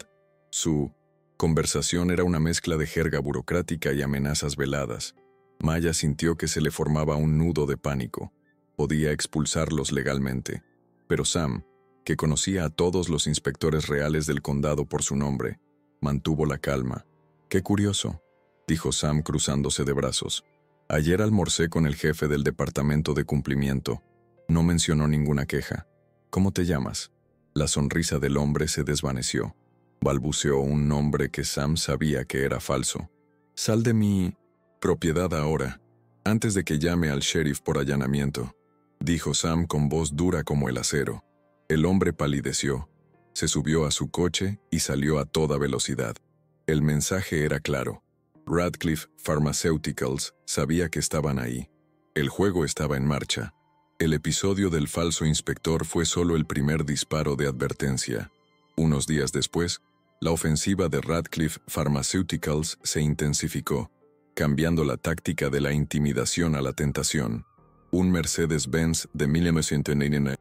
Su conversación era una mezcla de jerga burocrática y amenazas veladas. Maya sintió que se le formaba un nudo de pánico. Podía expulsarlos legalmente. Pero Sam, que conocía a todos los inspectores reales del condado por su nombre, mantuvo la calma. «Qué curioso», dijo Sam cruzándose de brazos. «Ayer almorcé con el jefe del departamento de cumplimiento. No mencionó ninguna queja. ¿Cómo te llamas?» La sonrisa del hombre se desvaneció. Balbuceó un nombre que Sam sabía que era falso. «Sal de mi propiedad ahora, antes de que llame al sheriff por allanamiento», dijo Sam con voz dura como el acero. El hombre palideció, se subió a su coche y salió a toda velocidad. El mensaje era claro. Radcliffe Pharmaceuticals sabía que estaban ahí. El juego estaba en marcha. El episodio del falso inspector fue solo el primer disparo de advertencia. Unos días después, la ofensiva de Radcliffe Pharmaceuticals se intensificó, cambiando la táctica de la intimidación a la tentación. Un Mercedes-Benz de 1999,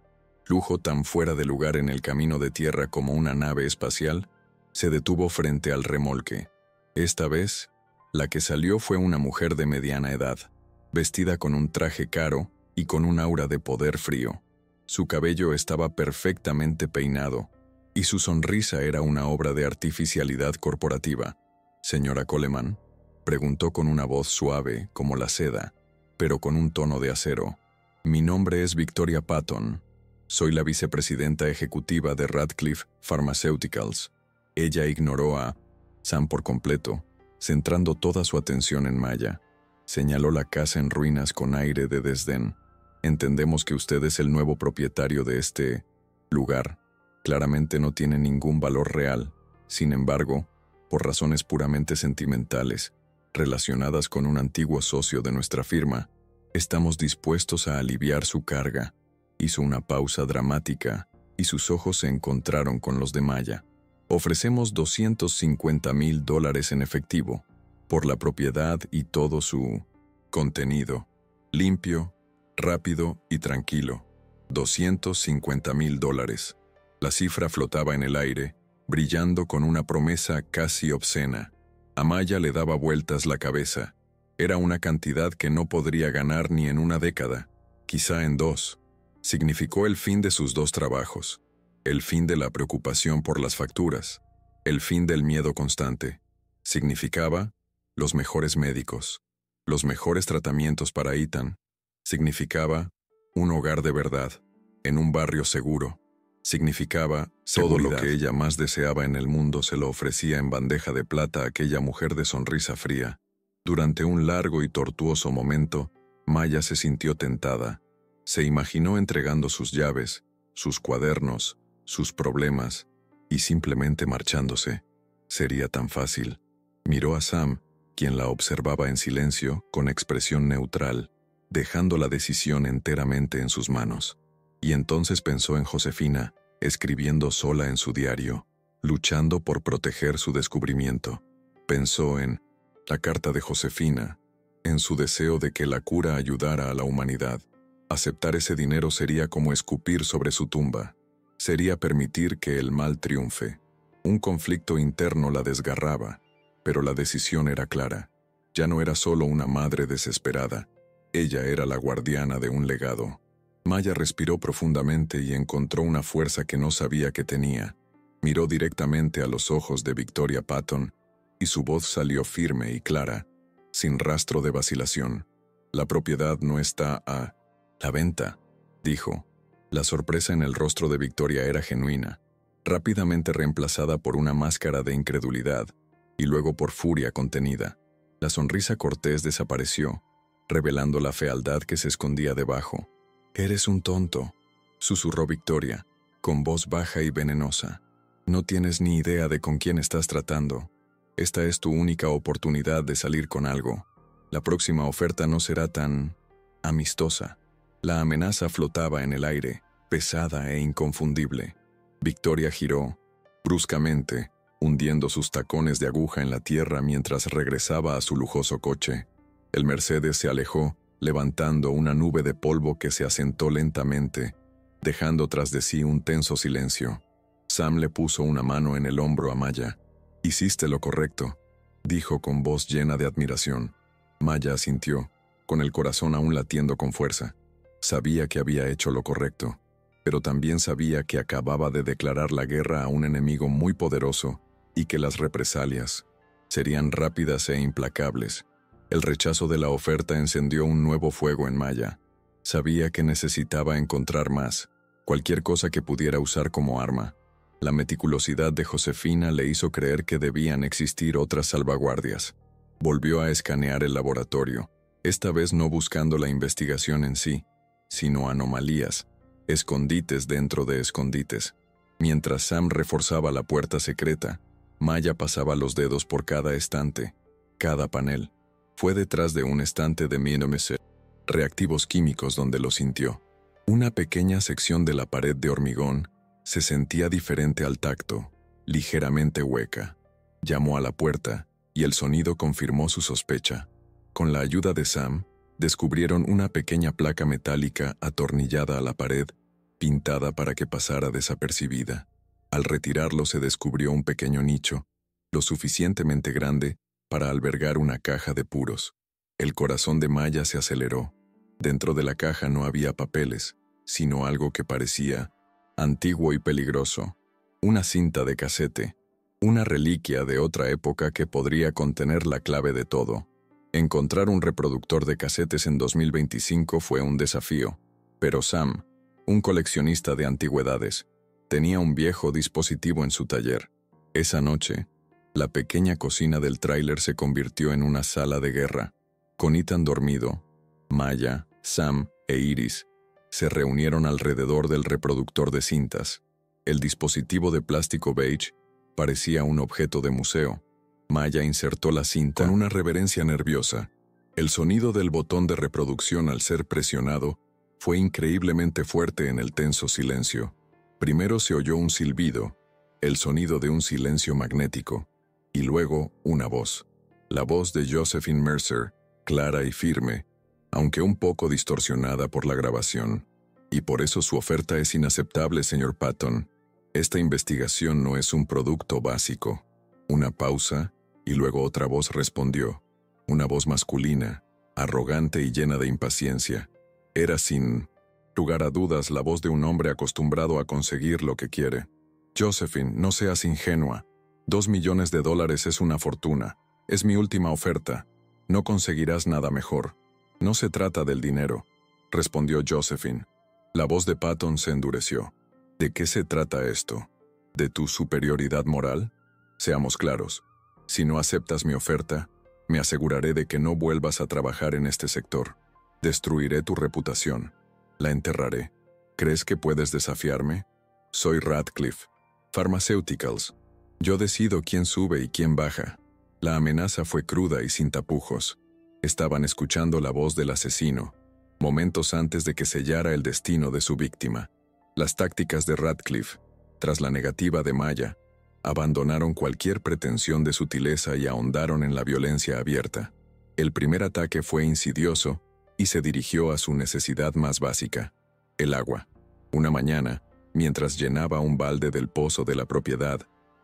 lujo tan fuera de lugar en el camino de tierra como una nave espacial, se detuvo frente al remolque. Esta vez, la que salió fue una mujer de mediana edad, vestida con un traje caro y con un aura de poder frío. Su cabello estaba perfectamente peinado, y su sonrisa era una obra de artificialidad corporativa. «¿Señora Coleman?», preguntó con una voz suave como la seda, pero con un tono de acero. «Mi nombre es Victoria Patton. Soy la vicepresidenta ejecutiva de Radcliffe Pharmaceuticals». Ella ignoró a Sam por completo, centrando toda su atención en Maya. Señaló la casa en ruinas con aire de desdén. «Entendemos que usted es el nuevo propietario de este lugar. Claramente no tiene ningún valor real. Sin embargo, por razones puramente sentimentales, relacionadas con un antiguo socio de nuestra firma, estamos dispuestos a aliviar su carga». Hizo una pausa dramática y sus ojos se encontraron con los de Maya. «Ofrecemos $250,000 en efectivo por la propiedad y todo su contenido. Limpio, rápido y tranquilo. $250,000. La cifra flotaba en el aire, brillando con una promesa casi obscena. A Maya le daba vueltas la cabeza. Era una cantidad que no podría ganar ni en una década, quizá en 2. Significó el fin de sus 2 trabajos, el fin de la preocupación por las facturas, el fin del miedo constante. Significaba los mejores médicos, los mejores tratamientos para Ethan. Significaba un hogar de verdad, en un barrio seguro. Significaba todo lo que ella más deseaba en el mundo se lo ofrecía en bandeja de plata a aquella mujer de sonrisa fría. Durante un largo y tortuoso momento, Maya se sintió tentada. Se imaginó entregando sus llaves, sus cuadernos, sus problemas, y simplemente marchándose. Sería tan fácil. Miró a Sam, quien la observaba en silencio, con expresión neutral, dejando la decisión enteramente en sus manos. Y entonces pensó en Josefina, escribiendo sola en su diario, luchando por proteger su descubrimiento. Pensó en la carta de Josefina, en su deseo de que la cura ayudara a la humanidad. Aceptar ese dinero sería como escupir sobre su tumba. Sería permitir que el mal triunfe. Un conflicto interno la desgarraba, pero la decisión era clara. Ya no era solo una madre desesperada, ella era la guardiana de un legado. Maya respiró profundamente y encontró una fuerza que no sabía que tenía. Miró directamente a los ojos de Victoria Patton, y su voz salió firme y clara, sin rastro de vacilación. La propiedad no está a la venta, dijo. La sorpresa en el rostro de Victoria era genuina, rápidamente reemplazada por una máscara de incredulidad, y luego por furia contenida. La sonrisa cortés desapareció, revelando la fealdad que se escondía debajo. «Eres un tonto», susurró Victoria, con voz baja y venenosa. «No tienes ni idea de con quién estás tratando. Esta es tu única oportunidad de salir con algo. La próxima oferta no será tan amistosa». La amenaza flotaba en el aire, pesada e inconfundible. Victoria giró, bruscamente, hundiendo sus tacones de aguja en la tierra mientras regresaba a su lujoso coche. El Mercedes se alejó, levantando una nube de polvo que se asentó lentamente, dejando tras de sí un tenso silencio. Sam le puso una mano en el hombro a Maya. «Hiciste lo correcto», dijo con voz llena de admiración. Maya asintió, con el corazón aún latiendo con fuerza. Sabía que había hecho lo correcto, pero también sabía que acababa de declarar la guerra a un enemigo muy poderoso y que las represalias serían rápidas e implacables. El rechazo de la oferta encendió un nuevo fuego en Maya. Sabía que necesitaba encontrar más, cualquier cosa que pudiera usar como arma. La meticulosidad de Josefina le hizo creer que debían existir otras salvaguardias. Volvió a escanear el laboratorio, esta vez no buscando la investigación en sí, sino anomalías, escondites dentro de escondites. Mientras Sam reforzaba la puerta secreta, Maya pasaba los dedos por cada estante, cada panel. Fue detrás de un estante de reactivos químicos donde lo sintió. Una pequeña sección de la pared de hormigón se sentía diferente al tacto, ligeramente hueca. Llamó a la puerta y el sonido confirmó su sospecha. Con la ayuda de Sam, descubrieron una pequeña placa metálica atornillada a la pared, pintada para que pasara desapercibida. Al retirarlo se descubrió un pequeño nicho, lo suficientemente grande para albergar una caja de puros. El corazón de Maya se aceleró. Dentro de la caja no había papeles, sino algo que parecía antiguo y peligroso. Una cinta de casete, una reliquia de otra época que podría contener la clave de todo. Encontrar un reproductor de casetes en 2025 fue un desafío, pero Sam, un coleccionista de antigüedades, tenía un viejo dispositivo en su taller. Esa noche, la pequeña cocina del tráiler se convirtió en una sala de guerra. Con Ethan dormido, Maya, Sam e Iris se reunieron alrededor del reproductor de cintas. El dispositivo de plástico beige parecía un objeto de museo. Maya insertó la cinta con una reverencia nerviosa. El sonido del botón de reproducción al ser presionado fue increíblemente fuerte en el tenso silencio. Primero se oyó un silbido, el sonido de un silencio magnético, y luego una voz. La voz de Josephine Mercer, clara y firme, aunque un poco distorsionada por la grabación. «Y por eso su oferta es inaceptable, señor Patton. Esta investigación no es un producto básico». Una pausa, y luego otra voz respondió. Una voz masculina, arrogante y llena de impaciencia. Era sin lugar a dudas la voz de un hombre acostumbrado a conseguir lo que quiere. «Josephine, no seas ingenua. $2 millones es una fortuna. Es mi última oferta. No conseguirás nada mejor. No se trata del dinero», respondió Josephine. La voz de Patton se endureció. ¿De qué se trata esto? ¿De tu superioridad moral? Seamos claros. Si no aceptas mi oferta, me aseguraré de que no vuelvas a trabajar en este sector. Destruiré tu reputación. La enterraré. ¿Crees que puedes desafiarme? Soy Radcliffe Pharmaceuticals. Yo decido quién sube y quién baja. La amenaza fue cruda y sin tapujos. Estaban escuchando la voz del asesino, momentos antes de que sellara el destino de su víctima. Las tácticas de Radcliffe, tras la negativa de Maya, abandonaron cualquier pretensión de sutileza y ahondaron en la violencia abierta. El primer ataque fue insidioso y se dirigió a su necesidad más básica, el agua. Una mañana, mientras llenaba un balde del pozo de la propiedad,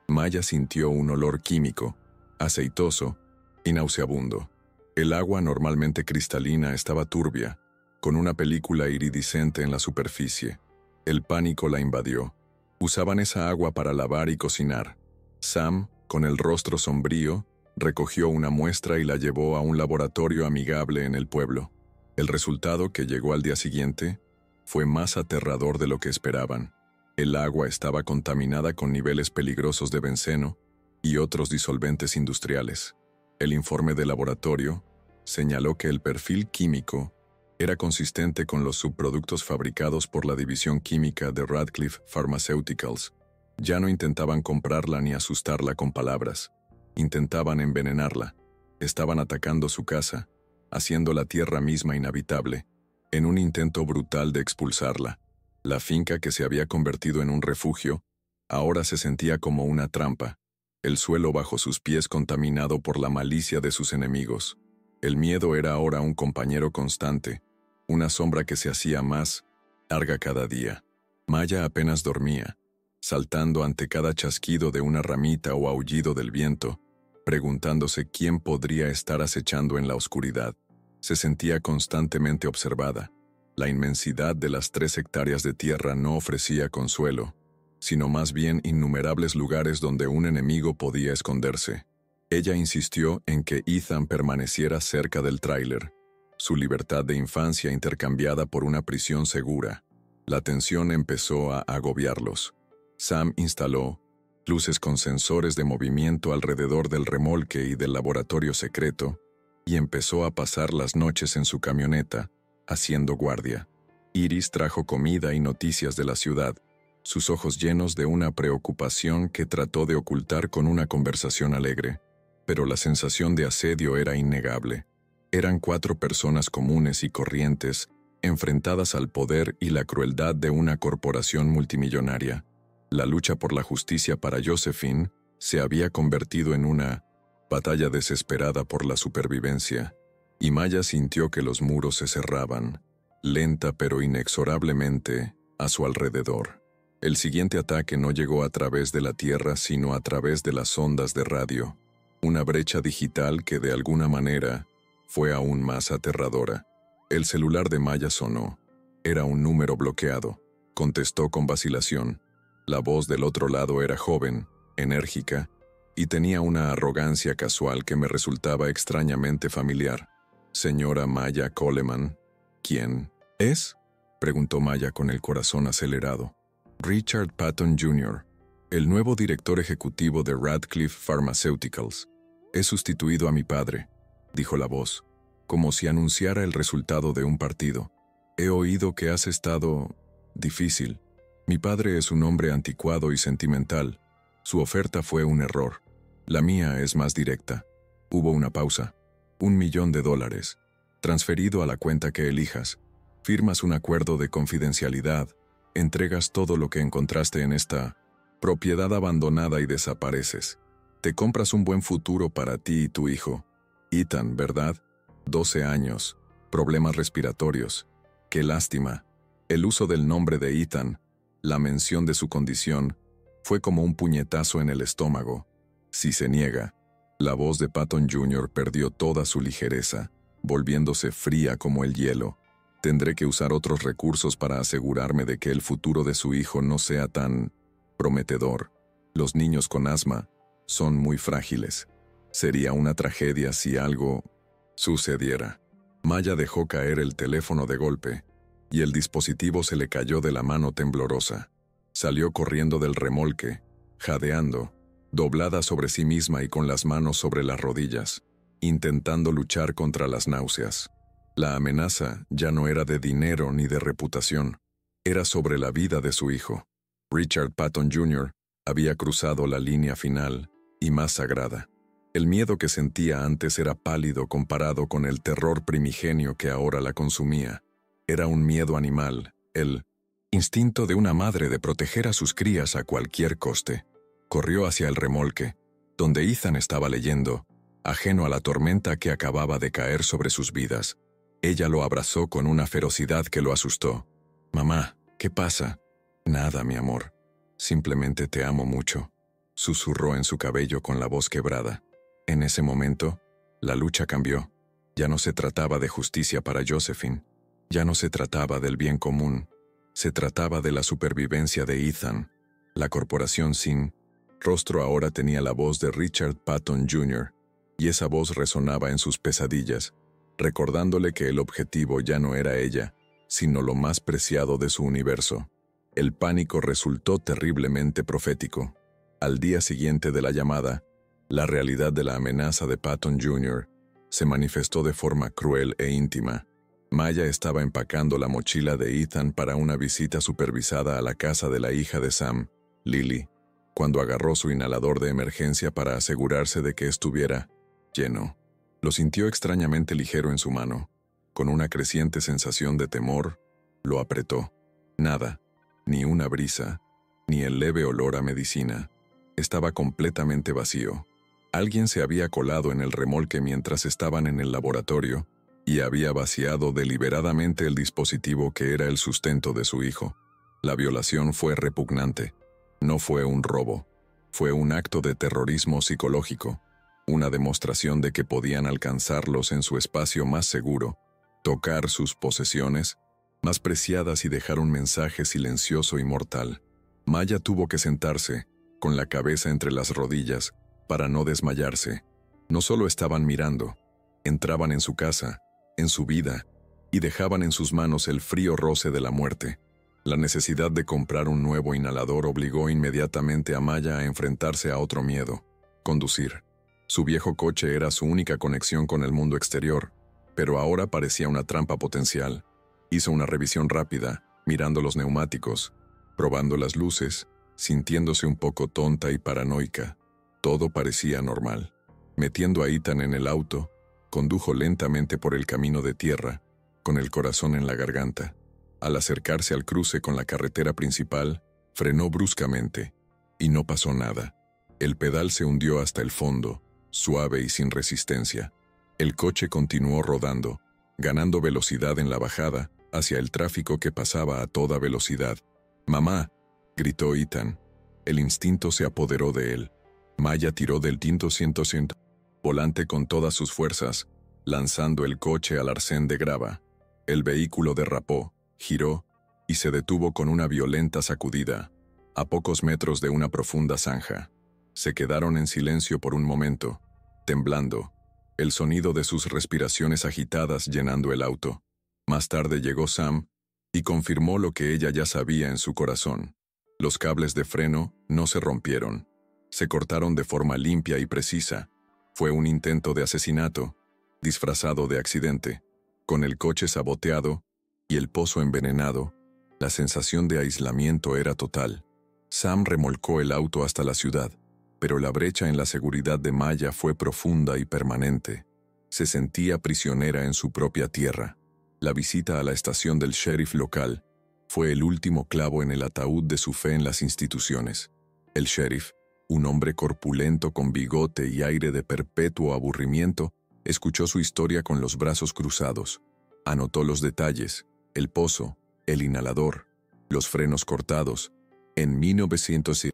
Maya sintió un olor químico, aceitoso y nauseabundo. El agua normalmente cristalina estaba turbia, con una película iridiscente en la superficie. El pánico la invadió. Usaban esa agua para lavar y cocinar. Sam, con el rostro sombrío, recogió una muestra y la llevó a un laboratorio amigable en el pueblo. El resultado, que llegó al día siguiente, fue más aterrador de lo que esperaban. El agua estaba contaminada con niveles peligrosos de benceno y otros disolventes industriales. El informe del laboratorio señaló que el perfil químico era consistente con los subproductos fabricados por la división química de Radcliffe Pharmaceuticals. Ya no intentaban comprarla ni asustarla con palabras. Intentaban envenenarla. Estaban atacando su casa, haciendo la tierra misma inhabitable, en un intento brutal de expulsarla. La finca, que se había convertido en un refugio, ahora se sentía como una trampa, el suelo bajo sus pies contaminado por la malicia de sus enemigos. El miedo era ahora un compañero constante, una sombra que se hacía más larga cada día. Maya apenas dormía, saltando ante cada chasquido de una ramita o aullido del viento, preguntándose quién podría estar acechando en la oscuridad. Se sentía constantemente observada. La inmensidad de las 3 hectáreas de tierra no ofrecía consuelo, sino más bien innumerables lugares donde un enemigo podía esconderse. Ella insistió en que Ethan permaneciera cerca del tráiler, su libertad de infancia intercambiada por una prisión segura. La tensión empezó a agobiarlos. Sam instaló luces con sensores de movimiento alrededor del remolque y del laboratorio secreto, y empezó a pasar las noches en su camioneta, haciendo guardia. Iris trajo comida y noticias de la ciudad, sus ojos llenos de una preocupación que trató de ocultar con una conversación alegre. Pero la sensación de asedio era innegable. Eran 4 personas comunes y corrientes, enfrentadas al poder y la crueldad de una corporación multimillonaria. La lucha por la justicia para Josephine se había convertido en una batalla desesperada por la supervivencia, y Maya sintió que los muros se cerraban, lenta pero inexorablemente, a su alrededor. El siguiente ataque no llegó a través de la tierra, sino a través de las ondas de radio, una brecha digital que de alguna manera fue aún más aterradora. El celular de Maya sonó. Era un número bloqueado. Contestó con vacilación. La voz del otro lado era joven, enérgica, y tenía una arrogancia casual que me resultaba extrañamente familiar. Señora Maya Coleman. ¿Quién es?, preguntó Maya con el corazón acelerado. Richard Patton Jr., el nuevo director ejecutivo de Radcliffe Pharmaceuticals. He sustituido a mi padre, dijo la voz, como si anunciara el resultado de un partido. He oído que has estado difícil. Mi padre es un hombre anticuado y sentimental. Su oferta fue un error. La mía es más directa. Hubo una pausa. $1 millón, transferido a la cuenta que elijas. Firmas un acuerdo de confidencialidad. Entregas todo lo que encontraste en esta propiedad abandonada y desapareces. Te compras un buen futuro para ti y tu hijo. Ethan, ¿verdad? 12 años. Problemas respiratorios. Qué lástima. El uso del nombre de Ethan, la mención de su condición, fue como un puñetazo en el estómago. Si se niega. La voz de Patton Jr. perdió toda su ligereza, volviéndose fría como el hielo. Tendré que usar otros recursos para asegurarme de que el futuro de su hijo no sea tan prometedor. Los niños con asma son muy frágiles. Sería una tragedia si algo sucediera. Maya dejó caer el teléfono de golpe, y el dispositivo se le cayó de la mano temblorosa. Salió corriendo del remolque, jadeando, doblada sobre sí misma y con las manos sobre las rodillas, intentando luchar contra las náuseas. La amenaza ya no era de dinero ni de reputación, era sobre la vida de su hijo. Richard Patton Jr. había cruzado la línea final y más sagrada. El miedo que sentía antes era pálido comparado con el terror primigenio que ahora la consumía. Era un miedo animal, el instinto de una madre de proteger a sus crías a cualquier coste. Corrió hacia el remolque, donde Ethan estaba leyendo, ajeno a la tormenta que acababa de caer sobre sus vidas. Ella lo abrazó con una ferocidad que lo asustó. «Mamá, ¿qué pasa?» «Nada, mi amor. Simplemente te amo mucho», susurró en su cabello con la voz quebrada. En ese momento, la lucha cambió. Ya no se trataba de justicia para Josephine. Ya no se trataba del bien común. Se trataba de la supervivencia de Ethan. La corporación Sin Rostro ahora tenía la voz de Richard Patton Jr., y esa voz resonaba en sus pesadillas, recordándole que el objetivo ya no era ella, sino lo más preciado de su universo. El pánico resultó terriblemente profético. Al día siguiente de la llamada, la realidad de la amenaza de Patton Jr. se manifestó de forma cruel e íntima. Maya estaba empacando la mochila de Ethan para una visita supervisada a la casa de la hija de Sam, Lily, cuando agarró su inhalador de emergencia para asegurarse de que estuviera lleno. Lo sintió extrañamente ligero en su mano. Con una creciente sensación de temor, lo apretó. Nada, ni una brisa, ni el leve olor a medicina. Estaba completamente vacío. Alguien se había colado en el remolque mientras estaban en el laboratorio y había vaciado deliberadamente el dispositivo que era el sustento de su hijo. La violación fue repugnante. No fue un robo. Fue un acto de terrorismo psicológico, una demostración de que podían alcanzarlos en su espacio más seguro, tocar sus posesiones más preciadas y dejar un mensaje silencioso y mortal. Maya tuvo que sentarse, con la cabeza entre las rodillas, para no desmayarse. No solo estaban mirando, entraban en su casa, en su vida, y dejaban en sus manos el frío roce de la muerte. La necesidad de comprar un nuevo inhalador obligó inmediatamente a Maya a enfrentarse a otro miedo: conducir. Su viejo coche era su única conexión con el mundo exterior, pero ahora parecía una trampa potencial. Hizo una revisión rápida, mirando los neumáticos, probando las luces, sintiéndose un poco tonta y paranoica. Todo parecía normal. Metiendo a Ethan en el auto, condujo lentamente por el camino de tierra, con el corazón en la garganta. Al acercarse al cruce con la carretera principal, frenó bruscamente, y no pasó nada. El pedal se hundió hasta el fondo, suave y sin resistencia. El coche continuó rodando, ganando velocidad en la bajada, hacia el tráfico que pasaba a toda velocidad. «¡Mamá!», gritó Ethan. El instinto se apoderó de él. Maya tiró del tinto 100 volante con todas sus fuerzas, lanzando el coche al arcén de grava. El vehículo derrapó, giró y se detuvo con una violenta sacudida, a pocos metros de una profunda zanja. Se quedaron en silencio por un momento, temblando, el sonido de sus respiraciones agitadas llenando el auto. Más tarde llegó Sam y confirmó lo que ella ya sabía en su corazón. Los cables de freno no se rompieron. Se cortaron de forma limpia y precisa. Fue un intento de asesinato, disfrazado de accidente. Con el coche saboteado y el pozo envenenado, la sensación de aislamiento era total. Sam remolcó el auto hasta la ciudad, pero la brecha en la seguridad de Maya fue profunda y permanente. Se sentía prisionera en su propia tierra. La visita a la estación del sheriff local fue el último clavo en el ataúd de su fe en las instituciones. El sheriff, un hombre corpulento con bigote y aire de perpetuo aburrimiento, escuchó su historia con los brazos cruzados. Anotó los detalles: el pozo, el inhalador, los frenos cortados. En 1900,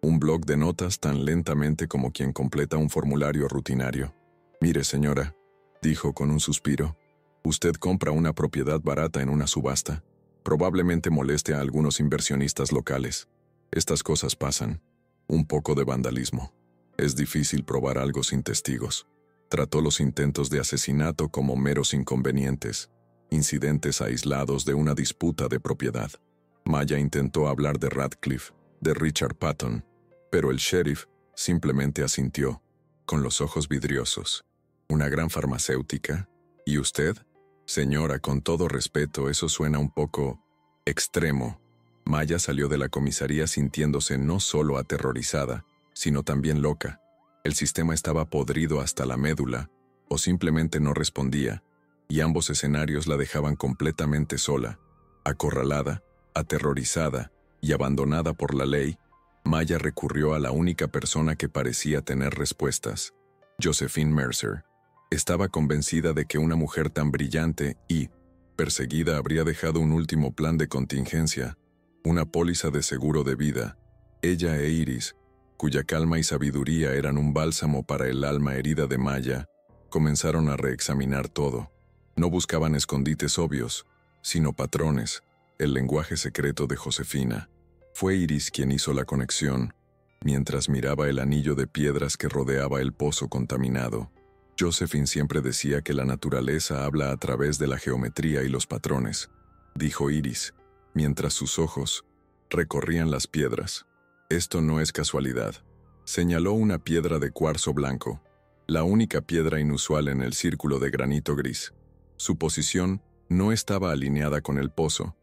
un bloc de notas tan lentamente como quien completa un formulario rutinario. «Mire, señora», dijo con un suspiro, «usted compra una propiedad barata en una subasta. Probablemente moleste a algunos inversionistas locales. Estas cosas pasan. Un poco de vandalismo. Es difícil probar algo sin testigos. Trató los intentos de asesinato como meros inconvenientes, incidentes aislados de una disputa de propiedad. Maya intentó hablar de Radcliffe, de Richard Patton, pero el sheriff simplemente asintió, con los ojos vidriosos. ¿Una gran farmacéutica? ¿Y usted? Señora, con todo respeto, eso suena un poco extremo. Maya salió de la comisaría sintiéndose no solo aterrorizada, sino también loca. El sistema estaba podrido hasta la médula, o simplemente no respondía, y ambos escenarios la dejaban completamente sola, acorralada, aterrorizada y abandonada por la ley. Maya recurrió a la única persona que parecía tener respuestas, Josephine Mercer. Estaba convencida de que una mujer tan brillante y perseguida habría dejado un último plan de contingencia, una póliza de seguro de vida. Ella e Iris, cuya calma y sabiduría eran un bálsamo para el alma herida de Maya, comenzaron a reexaminar todo. No buscaban escondites obvios, sino patrones, el lenguaje secreto de Josefina. Fue Iris quien hizo la conexión, mientras miraba el anillo de piedras que rodeaba el pozo contaminado. Josephine siempre decía que la naturaleza habla a través de la geometría y los patrones, dijo Iris, mientras sus ojos recorrían las piedras. Esto no es casualidad. Señaló una piedra de cuarzo blanco, la única piedra inusual en el círculo de granito gris. Su posición no estaba alineada con el pozo,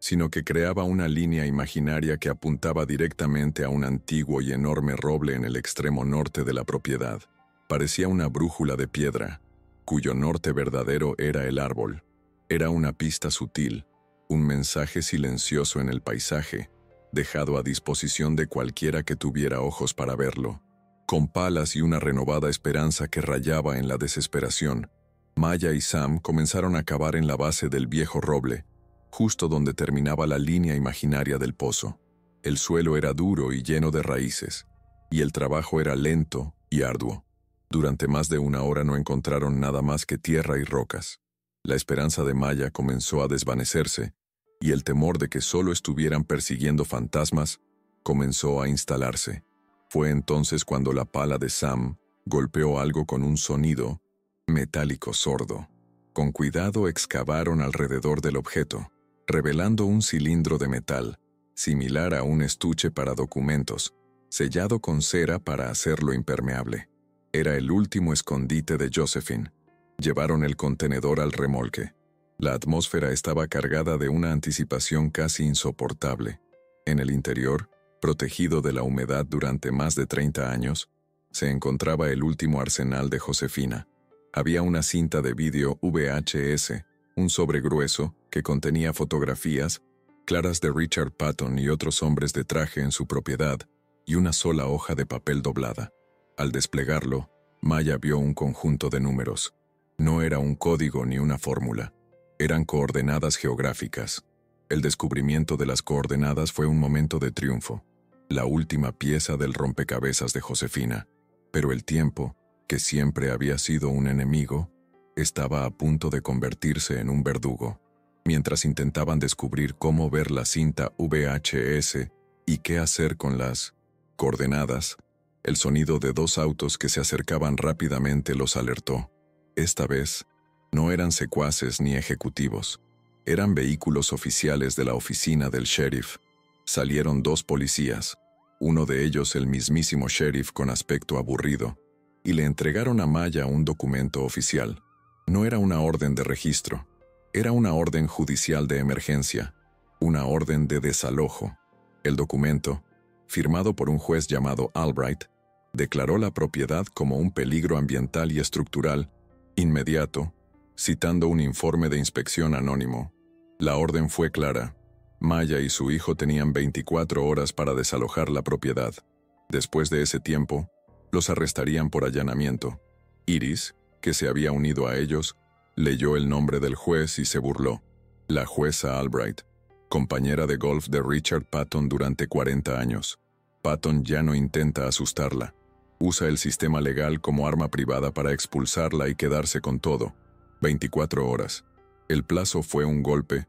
sino que creaba una línea imaginaria que apuntaba directamente a un antiguo y enorme roble en el extremo norte de la propiedad. Parecía una brújula de piedra, cuyo norte verdadero era el árbol. Era una pista sutil, un mensaje silencioso en el paisaje, dejado a disposición de cualquiera que tuviera ojos para verlo. Con palas y una renovada esperanza que rayaba en la desesperación, Maya y Sam comenzaron a cavar en la base del viejo roble, justo donde terminaba la línea imaginaria del pozo. El suelo era duro y lleno de raíces, y el trabajo era lento y arduo. Durante más de una hora no encontraron nada más que tierra y rocas. La esperanza de Maya comenzó a desvanecerse, y el temor de que solo estuvieran persiguiendo fantasmas comenzó a instalarse. Fue entonces cuando la pala de Sam golpeó algo con un sonido metálico sordo. Con cuidado excavaron alrededor del objeto, revelando un cilindro de metal, similar a un estuche para documentos, sellado con cera para hacerlo impermeable. Era el último escondite de Josephine. Llevaron el contenedor al remolque. La atmósfera estaba cargada de una anticipación casi insoportable. En el interior, protegido de la humedad durante más de 30 años, se encontraba el último arsenal de Josefina. Había una cinta de vídeo VHS, un sobre grueso que contenía fotografías claras de Richard Patton y otros hombres de traje en su propiedad, y una sola hoja de papel doblada. Al desplegarlo, Maya vio un conjunto de números. No era un código ni una fórmula. Eran coordenadas geográficas. El descubrimiento de las coordenadas fue un momento de triunfo, la última pieza del rompecabezas de Josefina. Pero el tiempo, que siempre había sido un enemigo, estaba a punto de convertirse en un verdugo. Mientras intentaban descubrir cómo ver la cinta VHS y qué hacer con las coordenadas, el sonido de dos autos que se acercaban rápidamente los alertó. Esta vez, no eran secuaces ni ejecutivos. Eran vehículos oficiales de la oficina del sheriff. Salieron dos policías, uno de ellos el mismísimo sheriff con aspecto aburrido, y le entregaron a Maya un documento oficial. No era una orden de registro, era una orden judicial de emergencia, una orden de desalojo. El documento, firmado por un juez llamado Albright, declaró la propiedad como un peligro ambiental y estructural inmediato, citando un informe de inspección anónimo. La orden fue clara. Maya y su hijo tenían 24 horas para desalojar la propiedad. Después de ese tiempo, los arrestarían por allanamiento. Iris, que se había unido a ellos, leyó el nombre del juez y se burló. La jueza Albright, compañera de golf de Richard Patton durante 40 años. Patton ya no intenta asustarla. Usa el sistema legal como arma privada para expulsarla y quedarse con todo. 24 horas. El plazo fue un golpe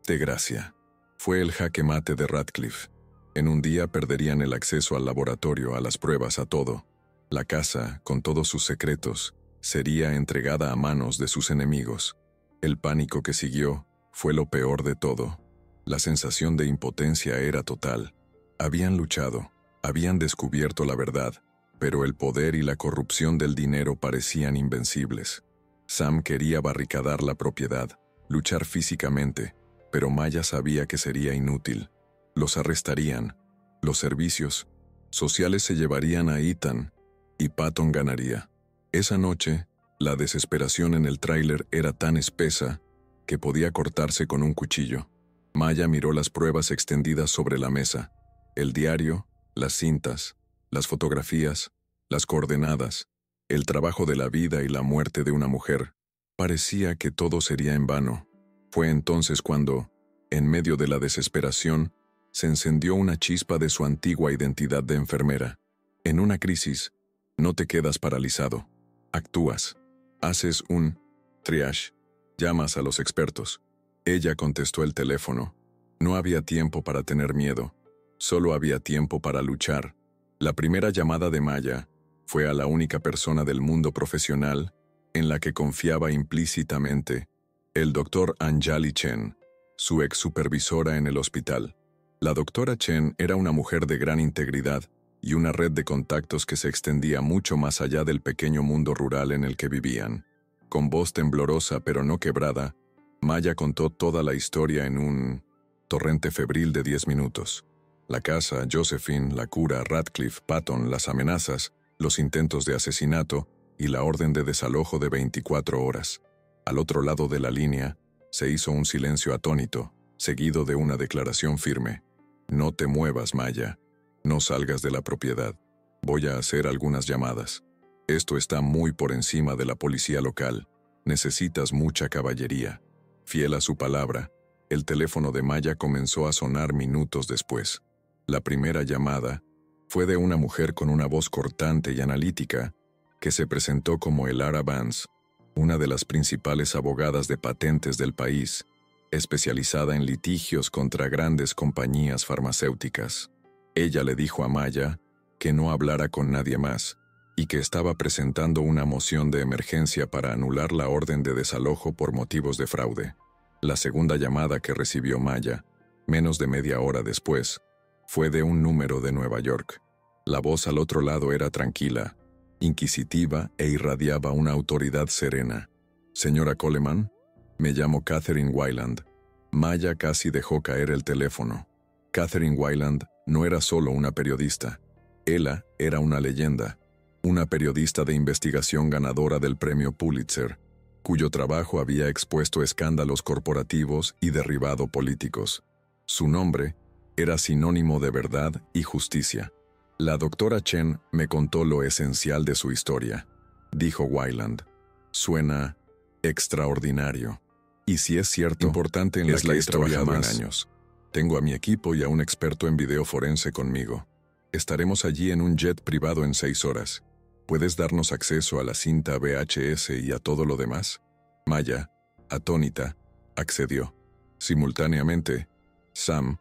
de gracia. Fue el jaque mate de Radcliffe. En un día perderían el acceso al laboratorio, a las pruebas, a todo. La casa, con todos sus secretos, sería entregada a manos de sus enemigos. El pánico que siguió fue lo peor de todo. La sensación de impotencia era total. Habían luchado, habían descubierto la verdad, pero el poder y la corrupción del dinero parecían invencibles. Sam quería barricadar la propiedad, luchar físicamente, pero Maya sabía que sería inútil. Los arrestarían, los servicios sociales se llevarían a Ethan, y Patton ganaría. Esa noche, la desesperación en el tráiler era tan espesa que podía cortarse con un cuchillo. Maya miró las pruebas extendidas sobre la mesa, el diario, las cintas, las fotografías, las coordenadas, el trabajo de la vida y la muerte de una mujer. Parecía que todo sería en vano. Fue entonces cuando, en medio de la desesperación, se encendió una chispa de su antigua identidad de enfermera. En una crisis, no te quedas paralizado. Actúas. Haces un triage. Llamas a los expertos. Ella contestó el teléfono. No había tiempo para tener miedo. Solo había tiempo para luchar. La primera llamada de Maya fue a la única persona del mundo profesional en la que confiaba implícitamente, el doctor Anjali Chen, su ex supervisora en el hospital. La doctora Chen era una mujer de gran integridad y una red de contactos que se extendía mucho más allá del pequeño mundo rural en el que vivían. Con voz temblorosa pero no quebrada, Maya contó toda la historia en un torrente febril de 10 minutos. La casa, Josephine, la cura, Radcliffe, Patton, las amenazas, los intentos de asesinato y la orden de desalojo de 24 horas. Al otro lado de la línea, se hizo un silencio atónito, seguido de una declaración firme. No te muevas, Maya. No salgas de la propiedad. Voy a hacer algunas llamadas. Esto está muy por encima de la policía local. Necesitas mucha caballería. Fiel a su palabra, el teléfono de Maya comenzó a sonar minutos después. La primera llamada fue de una mujer con una voz cortante y analítica que se presentó como Elara Vance, una de las principales abogadas de patentes del país, especializada en litigios contra grandes compañías farmacéuticas. Ella le dijo a Maya que no hablara con nadie más y que estaba presentando una moción de emergencia para anular la orden de desalojo por motivos de fraude. La segunda llamada que recibió Maya, menos de media hora después, fue de un número de Nueva York. La voz al otro lado era tranquila, inquisitiva e irradiaba una autoridad serena. «Señora Coleman, me llamo Catherine Weiland». Maya casi dejó caer el teléfono. Catherine Weiland no era solo una periodista. Ella era una leyenda, una periodista de investigación ganadora del premio Pulitzer, cuyo trabajo había expuesto escándalos corporativos y derribado políticos. Su nombre era sinónimo de verdad y justicia. La doctora Chen me contó lo esencial de su historia, dijo Weiland. Suena extraordinario. Y si es cierto, importante en la que he trabajado en años. Tengo a mi equipo y a un experto en video forense conmigo. Estaremos allí en un jet privado en 6 horas. ¿Puedes darnos acceso a la cinta VHS y a todo lo demás? Maya, atónita, accedió. Simultáneamente, Sam,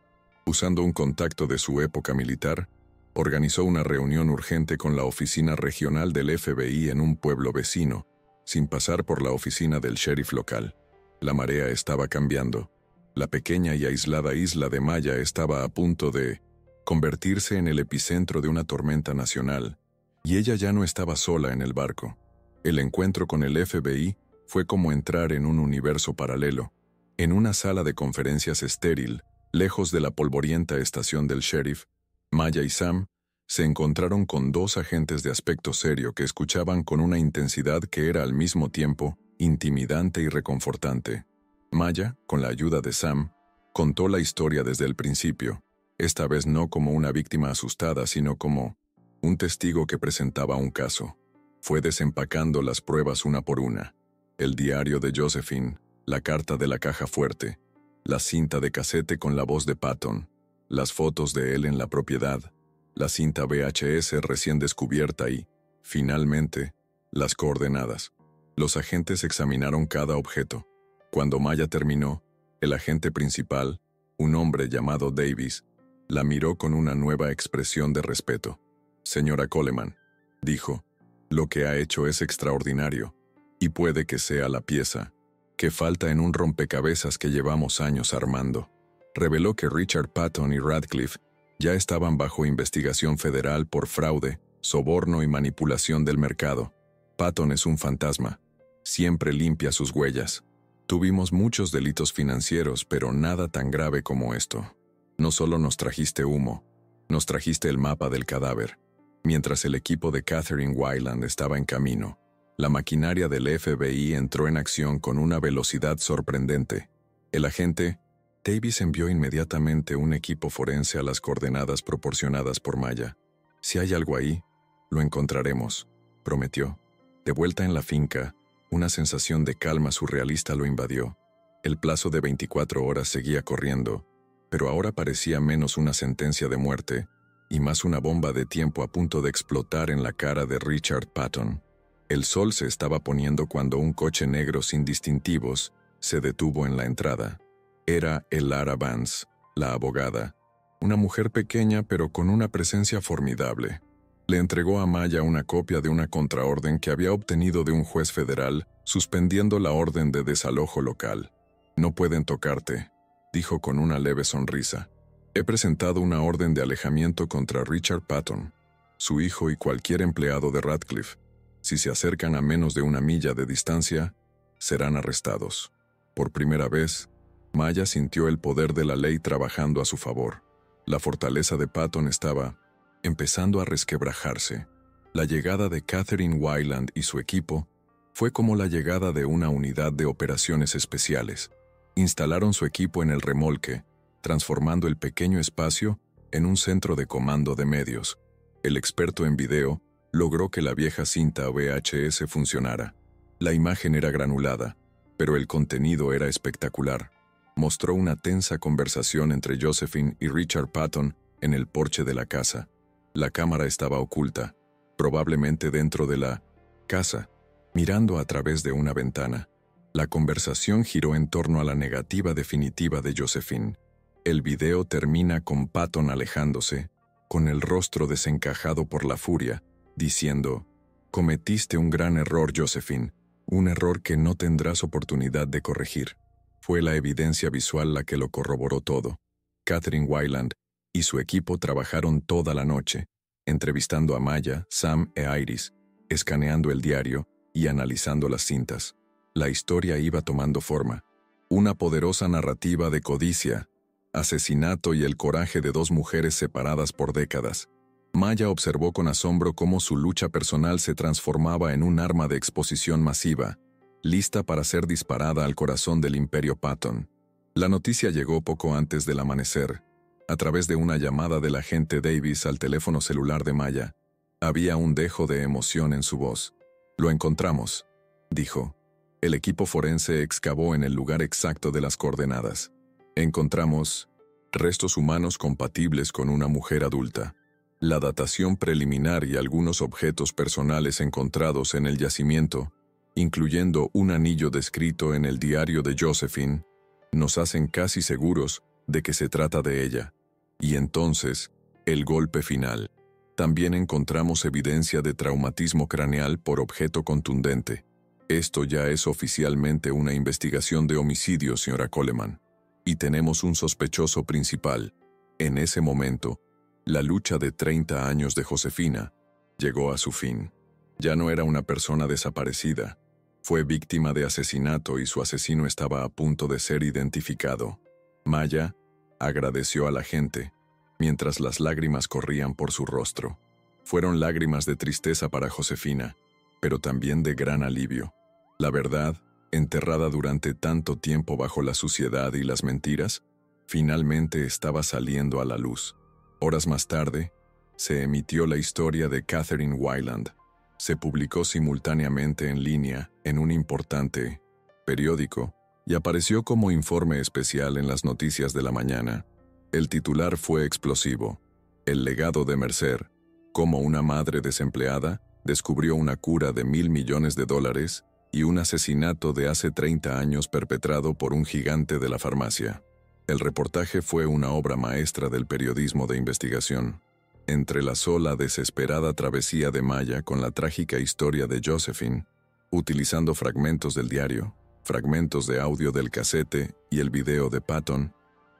usando un contacto de su época militar, organizó una reunión urgente con la oficina regional del FBI en un pueblo vecino, sin pasar por la oficina del sheriff local. La marea estaba cambiando. La pequeña y aislada isla de Maya estaba a punto de convertirse en el epicentro de una tormenta nacional, y ella ya no estaba sola en el barco. El encuentro con el FBI fue como entrar en un universo paralelo. En una sala de conferencias estéril, lejos de la polvorienta estación del sheriff, Maya y Sam se encontraron con 2 agentes de aspecto serio que escuchaban con una intensidad que era al mismo tiempo intimidante y reconfortante. Maya, con la ayuda de Sam, contó la historia desde el principio, esta vez no como una víctima asustada, sino como un testigo que presentaba un caso. Fue desempacando las pruebas una por una. El diario de Josephine, la carta de la caja fuerte, la cinta de casete con la voz de Patton, las fotos de él en la propiedad, la cinta VHS recién descubierta y, finalmente, las coordenadas. Los agentes examinaron cada objeto. Cuando Maya terminó, el agente principal, un hombre llamado Davis, la miró con una nueva expresión de respeto. «Señora Coleman», dijo, «lo que ha hecho es extraordinario, y puede que sea la pieza que falta en un rompecabezas que llevamos años armando». reveló que Richard Patton y Radcliffe ya estaban bajo investigación federal por fraude, soborno y manipulación del mercado. Patton es un fantasma. Siempre limpia sus huellas. Tuvimos muchos delitos financieros, pero nada tan grave como esto. No solo nos trajiste humo, nos trajiste el mapa del cadáver. Mientras el equipo de Catherine Weiland estaba en camino, la maquinaria del FBI entró en acción con una velocidad sorprendente. El agente Davis envió inmediatamente un equipo forense a las coordenadas proporcionadas por Maya. Si hay algo ahí, lo encontraremos, prometió. De vuelta en la finca, una sensación de calma surrealista lo invadió. El plazo de 24 horas seguía corriendo, pero ahora parecía menos una sentencia de muerte y más una bomba de tiempo a punto de explotar en la cara de Richard Patton. El sol se estaba poniendo cuando un coche negro sin distintivos se detuvo en la entrada. Era Elara Vance, la abogada, una mujer pequeña pero con una presencia formidable. Le entregó a Maya una copia de una contraorden que había obtenido de un juez federal suspendiendo la orden de desalojo local. «No pueden tocarte», dijo con una leve sonrisa. «He presentado una orden de alejamiento contra Richard Patton, su hijo y cualquier empleado de Radcliffe. Si se acercan a menos de 1 milla de distancia, serán arrestados». Por primera vez, Maya sintió el poder de la ley trabajando a su favor. La fortaleza de Patton estaba empezando a resquebrajarse. La llegada de Catherine Weiland y su equipo fue como la llegada de una unidad de operaciones especiales. Instalaron su equipo en el remolque, transformando el pequeño espacio en un centro de comando de medios. El experto en video logró que la vieja cinta VHS funcionara. La imagen era granulada, pero el contenido era espectacular. Mostró una tensa conversación entre Josephine y Richard Patton en el porche de la casa. La cámara estaba oculta, probablemente dentro de la casa, mirando a través de una ventana. La conversación giró en torno a la negativa definitiva de Josephine. El video termina con Patton alejándose, con el rostro desencajado por la furia, diciendo: «Cometiste un gran error, Josephine, un error que no tendrás oportunidad de corregir». Fue la evidencia visual la que lo corroboró todo. Catherine Weiland y su equipo trabajaron toda la noche, entrevistando a Maya, Sam e Iris, escaneando el diario y analizando las cintas. La historia iba tomando forma. Una poderosa narrativa de codicia, asesinato y el coraje de 2 mujeres separadas por décadas. Maya observó con asombro cómo su lucha personal se transformaba en un arma de exposición masiva, lista para ser disparada al corazón del Imperio Patton. La noticia llegó poco antes del amanecer, a través de una llamada del agente Davis al teléfono celular de Maya. Había un dejo de emoción en su voz. «Lo encontramos», dijo. El equipo forense excavó en el lugar exacto de las coordenadas. Encontramos restos humanos compatibles con una mujer adulta. La datación preliminar y algunos objetos personales encontrados en el yacimiento, incluyendo un anillo descrito en el diario de Josephine, nos hacen casi seguros de que se trata de ella. Y entonces, el golpe final. También encontramos evidencia de traumatismo craneal por objeto contundente. Esto ya es oficialmente una investigación de homicidio, señora Coleman. Y tenemos un sospechoso principal. En ese momento, la lucha de 30 años de Josefina llegó a su fin. Ya no era una persona desaparecida. Fue víctima de asesinato y su asesino estaba a punto de ser identificado. Maya agradeció a la gente, mientras las lágrimas corrían por su rostro. Fueron lágrimas de tristeza para Josefina, pero también de gran alivio. La verdad, enterrada durante tanto tiempo bajo la suciedad y las mentiras, finalmente estaba saliendo a la luz. Horas más tarde, se emitió la historia de Catherine Weiland. Se publicó simultáneamente en línea en un importante periódico y apareció como informe especial en las noticias de la mañana. El titular fue explosivo: «El legado de Mercer, cómo una madre desempleada descubrió una cura de $1.000 millones y un asesinato de hace 30 años perpetrado por un gigante de la farmacia». El reportaje fue una obra maestra del periodismo de investigación. Entrelazó la desesperada travesía de Maya con la trágica historia de Josephine, utilizando fragmentos del diario, fragmentos de audio del casete y el video de Patton.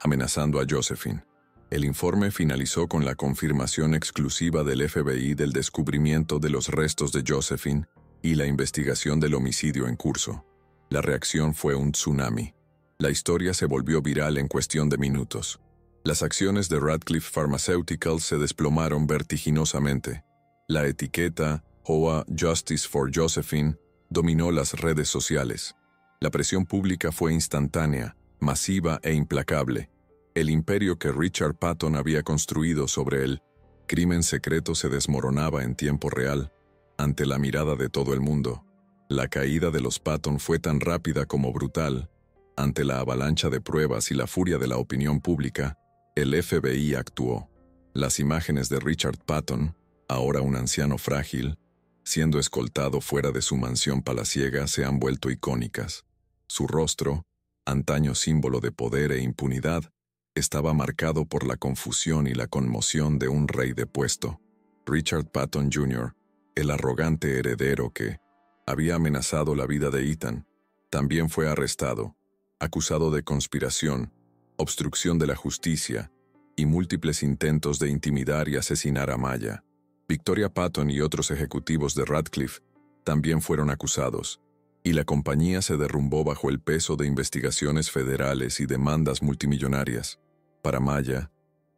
amenazando a Josephine. El informe finalizó con la confirmación exclusiva del FBI del descubrimiento de los restos de Josephine y la investigación del homicidio en curso. La reacción fue un tsunami. La historia se volvió viral en cuestión de minutos. Las acciones de Radcliffe Pharmaceuticals se desplomaron vertiginosamente. La etiqueta "HOA Justice for Josephine" dominó las redes sociales. La presión pública fue instantánea, masiva e implacable. El imperio que Richard Patton había construido sobre el crimen secreto se desmoronaba en tiempo real, ante la mirada de todo el mundo. La caída de los Patton fue tan rápida como brutal. Ante la avalancha de pruebas y la furia de la opinión pública, el FBI actuó. Las imágenes de Richard Patton, ahora un anciano frágil, siendo escoltado fuera de su mansión palaciega, se han vuelto icónicas. Su rostro, antaño símbolo de poder e impunidad, estaba marcado por la confusión y la conmoción de un rey depuesto. Richard Patton Jr., el arrogante heredero que había amenazado la vida de Ethan, también fue arrestado, acusado de conspiración, obstrucción de la justicia y múltiples intentos de intimidar y asesinar a Maya. Victoria Patton y otros ejecutivos de Radcliffe también fueron acusados, y la compañía se derrumbó bajo el peso de investigaciones federales y demandas multimillonarias. Para Maya,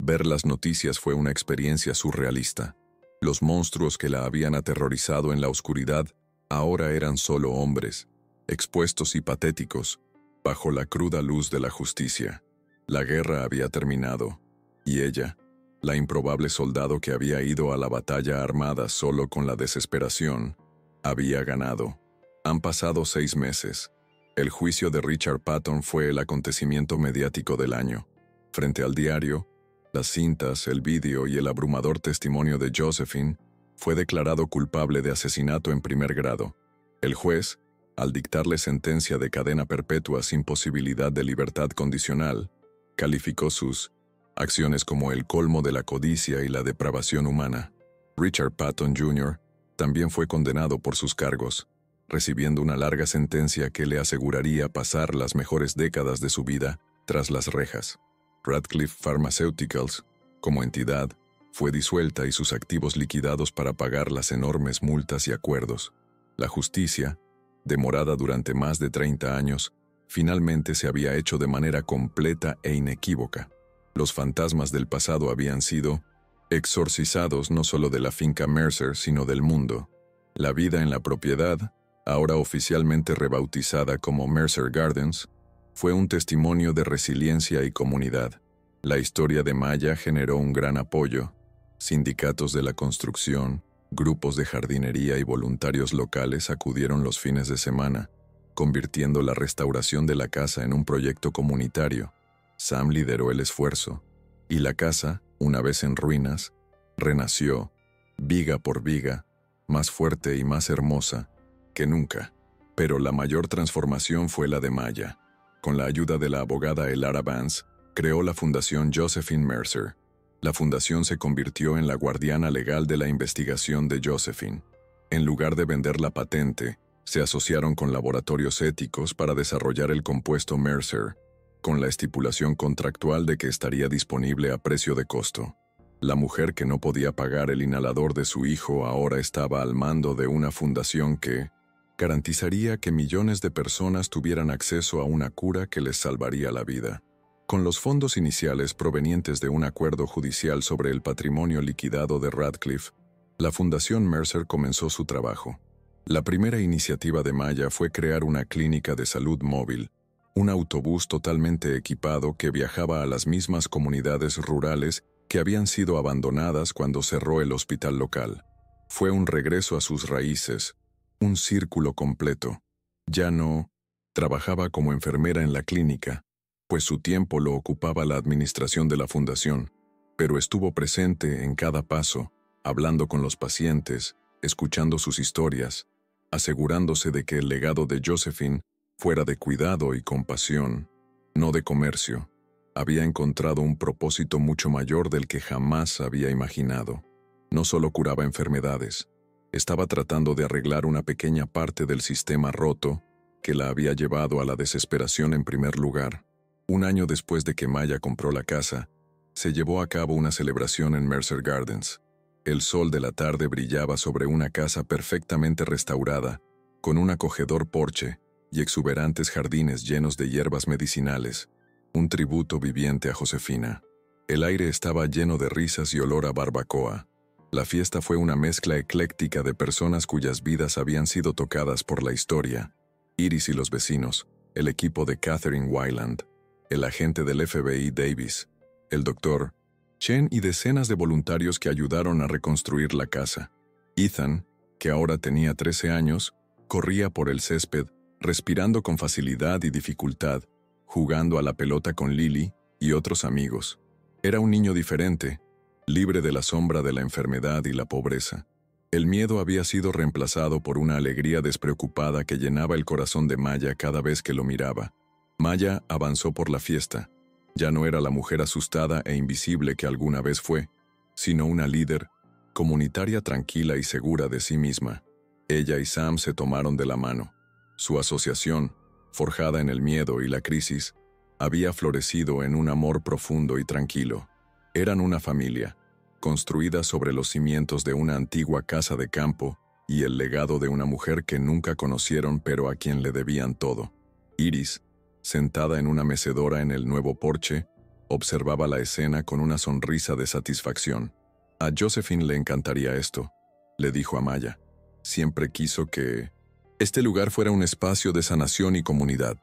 ver las noticias fue una experiencia surrealista. Los monstruos que la habían aterrorizado en la oscuridad ahora eran solo hombres, expuestos y patéticos, bajo la cruda luz de la justicia. La guerra había terminado, y ella, la improbable soldado que había ido a la batalla armada solo con la desesperación, había ganado. Han pasado 6 meses. El juicio de Richard Patton fue el acontecimiento mediático del año. Frente al diario, las cintas, el vídeo y el abrumador testimonio de Josephine, fue declarado culpable de asesinato en primer grado. El juez, al dictarle sentencia de cadena perpetua sin posibilidad de libertad condicional, calificó sus acciones como el colmo de la codicia y la depravación humana. Richard Patton Jr. también fue condenado por sus cargos, recibiendo una larga sentencia que le aseguraría pasar las mejores décadas de su vida tras las rejas. Radcliffe Pharmaceuticals, como entidad, fue disuelta y sus activos liquidados para pagar las enormes multas y acuerdos. La justicia, demorada durante más de 30 años, finalmente se había hecho de manera completa e inequívoca. Los fantasmas del pasado habían sido exorcizados no solo de la finca Mercer, sino del mundo. La vida en la propiedad, ahora oficialmente rebautizada como Mercer Gardens, fue un testimonio de resiliencia y comunidad. La historia de Maya generó un gran apoyo. Sindicatos de la construcción, grupos de jardinería y voluntarios locales acudieron los fines de semana, convirtiendo la restauración de la casa en un proyecto comunitario. Sam lideró el esfuerzo, y la casa, una vez en ruinas, renació, viga por viga, más fuerte y más hermosa que nunca. Pero la mayor transformación fue la de Maya. Con la ayuda de la abogada Elara Vance, creó la Fundación Josephine Mercer. La fundación se convirtió en la guardiana legal de la investigación de Josephine. En lugar de vender la patente, se asociaron con laboratorios éticos para desarrollar el compuesto Mercer, con la estipulación contractual de que estaría disponible a precio de costo. La mujer que no podía pagar el inhalador de su hijo ahora estaba al mando de una fundación que garantizaría que millones de personas tuvieran acceso a una cura que les salvaría la vida. Con los fondos iniciales provenientes de un acuerdo judicial sobre el patrimonio liquidado de Radcliffe, la Fundación Mercer comenzó su trabajo. La primera iniciativa de Maya fue crear una clínica de salud móvil, un autobús totalmente equipado que viajaba a las mismas comunidades rurales que habían sido abandonadas cuando cerró el hospital local. Fue un regreso a sus raíces, un círculo completo. Ya no trabajaba como enfermera en la clínica, pues su tiempo lo ocupaba la administración de la fundación, pero estuvo presente en cada paso, hablando con los pacientes, escuchando sus historias, asegurándose de que el legado de Josephine fuera de cuidado y compasión, no de comercio. Había encontrado un propósito mucho mayor del que jamás había imaginado. No solo curaba enfermedades, estaba tratando de arreglar una pequeña parte del sistema roto que la había llevado a la desesperación en primer lugar. Un año después de que Maya compró la casa, se llevó a cabo una celebración en Mercer Gardens. El sol de la tarde brillaba sobre una casa perfectamente restaurada, con un acogedor porche y exuberantes jardines llenos de hierbas medicinales, un tributo viviente a Josefina. El aire estaba lleno de risas y olor a barbacoa. La fiesta fue una mezcla ecléctica de personas cuyas vidas habían sido tocadas por la historia. Iris y los vecinos, el equipo de Catherine Wyland, el agente del FBI Davis, el doctor Chen y decenas de voluntarios que ayudaron a reconstruir la casa. Ethan, que ahora tenía 13 años, corría por el césped, respirando con facilidad y dificultad, jugando a la pelota con Lily y otros amigos. Era un niño diferente, libre de la sombra de la enfermedad y la pobreza. El miedo había sido reemplazado por una alegría despreocupada que llenaba el corazón de Maya cada vez que lo miraba. Maya avanzó por la fiesta. Ya no era la mujer asustada e invisible que alguna vez fue, sino una líder, comunitaria tranquila y segura de sí misma. Ella y Sam se tomaron de la mano. Su asociación, forjada en el miedo y la crisis, había florecido en un amor profundo y tranquilo. Eran una familia, construida sobre los cimientos de una antigua casa de campo y el legado de una mujer que nunca conocieron pero a quien le debían todo. Iris, sentada en una mecedora en el nuevo porche, observaba la escena con una sonrisa de satisfacción. A Josephine le encantaría esto, le dijo a Maya. Siempre quiso que este lugar fuera un espacio de sanación y comunidad.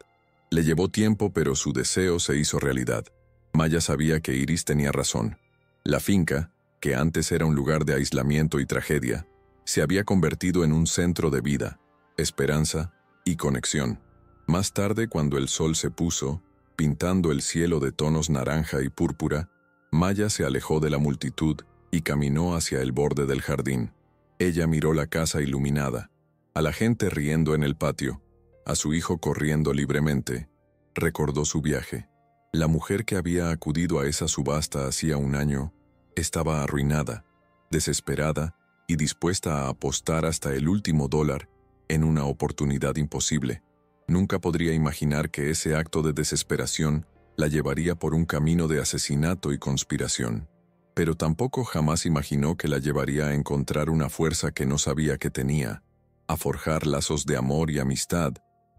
Le llevó tiempo, pero su deseo se hizo realidad. Maya sabía que Iris tenía razón. La finca, que antes era un lugar de aislamiento y tragedia, se había convertido en un centro de vida, esperanza y conexión. Más tarde, cuando el sol se puso, pintando el cielo de tonos naranja y púrpura, Maya se alejó de la multitud y caminó hacia el borde del jardín. Ella miró la casa iluminada, a la gente riendo en el patio, a su hijo corriendo libremente. Recordó su viaje. La mujer que había acudido a esa subasta hacía un año estaba arruinada, desesperada y dispuesta a apostar hasta el último dólar en una oportunidad imposible. Nunca podría imaginar que ese acto de desesperación la llevaría por un camino de asesinato y conspiración. Pero tampoco jamás imaginó que la llevaría a encontrar una fuerza que no sabía que tenía, a forjar lazos de amor y amistad,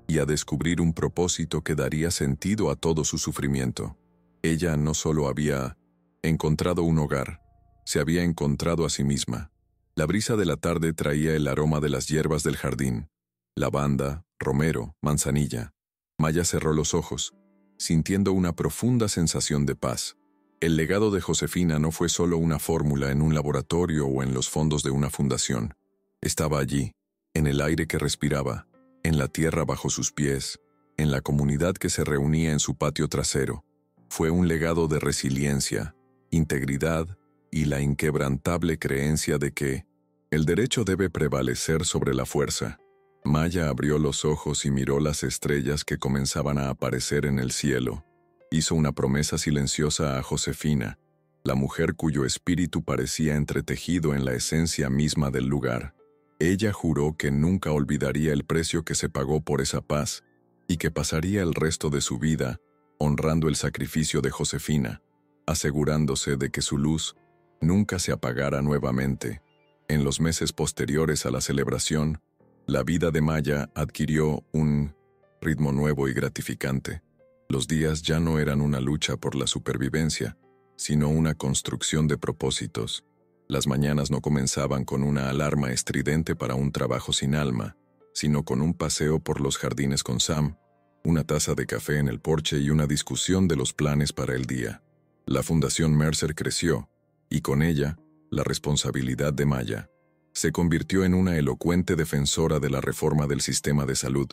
y a descubrir un propósito que daría sentido a todo su sufrimiento. Ella no solo había encontrado un hogar, se había encontrado a sí misma. La brisa de la tarde traía el aroma de las hierbas del jardín, lavanda, romero, manzanilla. Maya cerró los ojos, sintiendo una profunda sensación de paz. El legado de Josefina no fue solo una fórmula en un laboratorio o en los fondos de una fundación. Estaba allí, en el aire que respiraba, en la tierra bajo sus pies, en la comunidad que se reunía en su patio trasero. Fue un legado de resiliencia, integridad y la inquebrantable creencia de que el derecho debe prevalecer sobre la fuerza. Maya abrió los ojos y miró las estrellas que comenzaban a aparecer en el cielo. Hizo una promesa silenciosa a Josefina, la mujer cuyo espíritu parecía entretejido en la esencia misma del lugar. Ella juró que nunca olvidaría el precio que se pagó por esa paz y que pasaría el resto de su vida honrando el sacrificio de Josefina, asegurándose de que su luz nunca se apagara nuevamente. En los meses posteriores a la celebración, la vida de Maya adquirió un ritmo nuevo y gratificante. Los días ya no eran una lucha por la supervivencia, sino una construcción de propósitos. Las mañanas no comenzaban con una alarma estridente para un trabajo sin alma, sino con un paseo por los jardines con Sam, una taza de café en el porche y una discusión de los planes para el día. La Fundación Mercer creció, y con ella, la responsabilidad de Maya. Se convirtió en una elocuente defensora de la reforma del sistema de salud,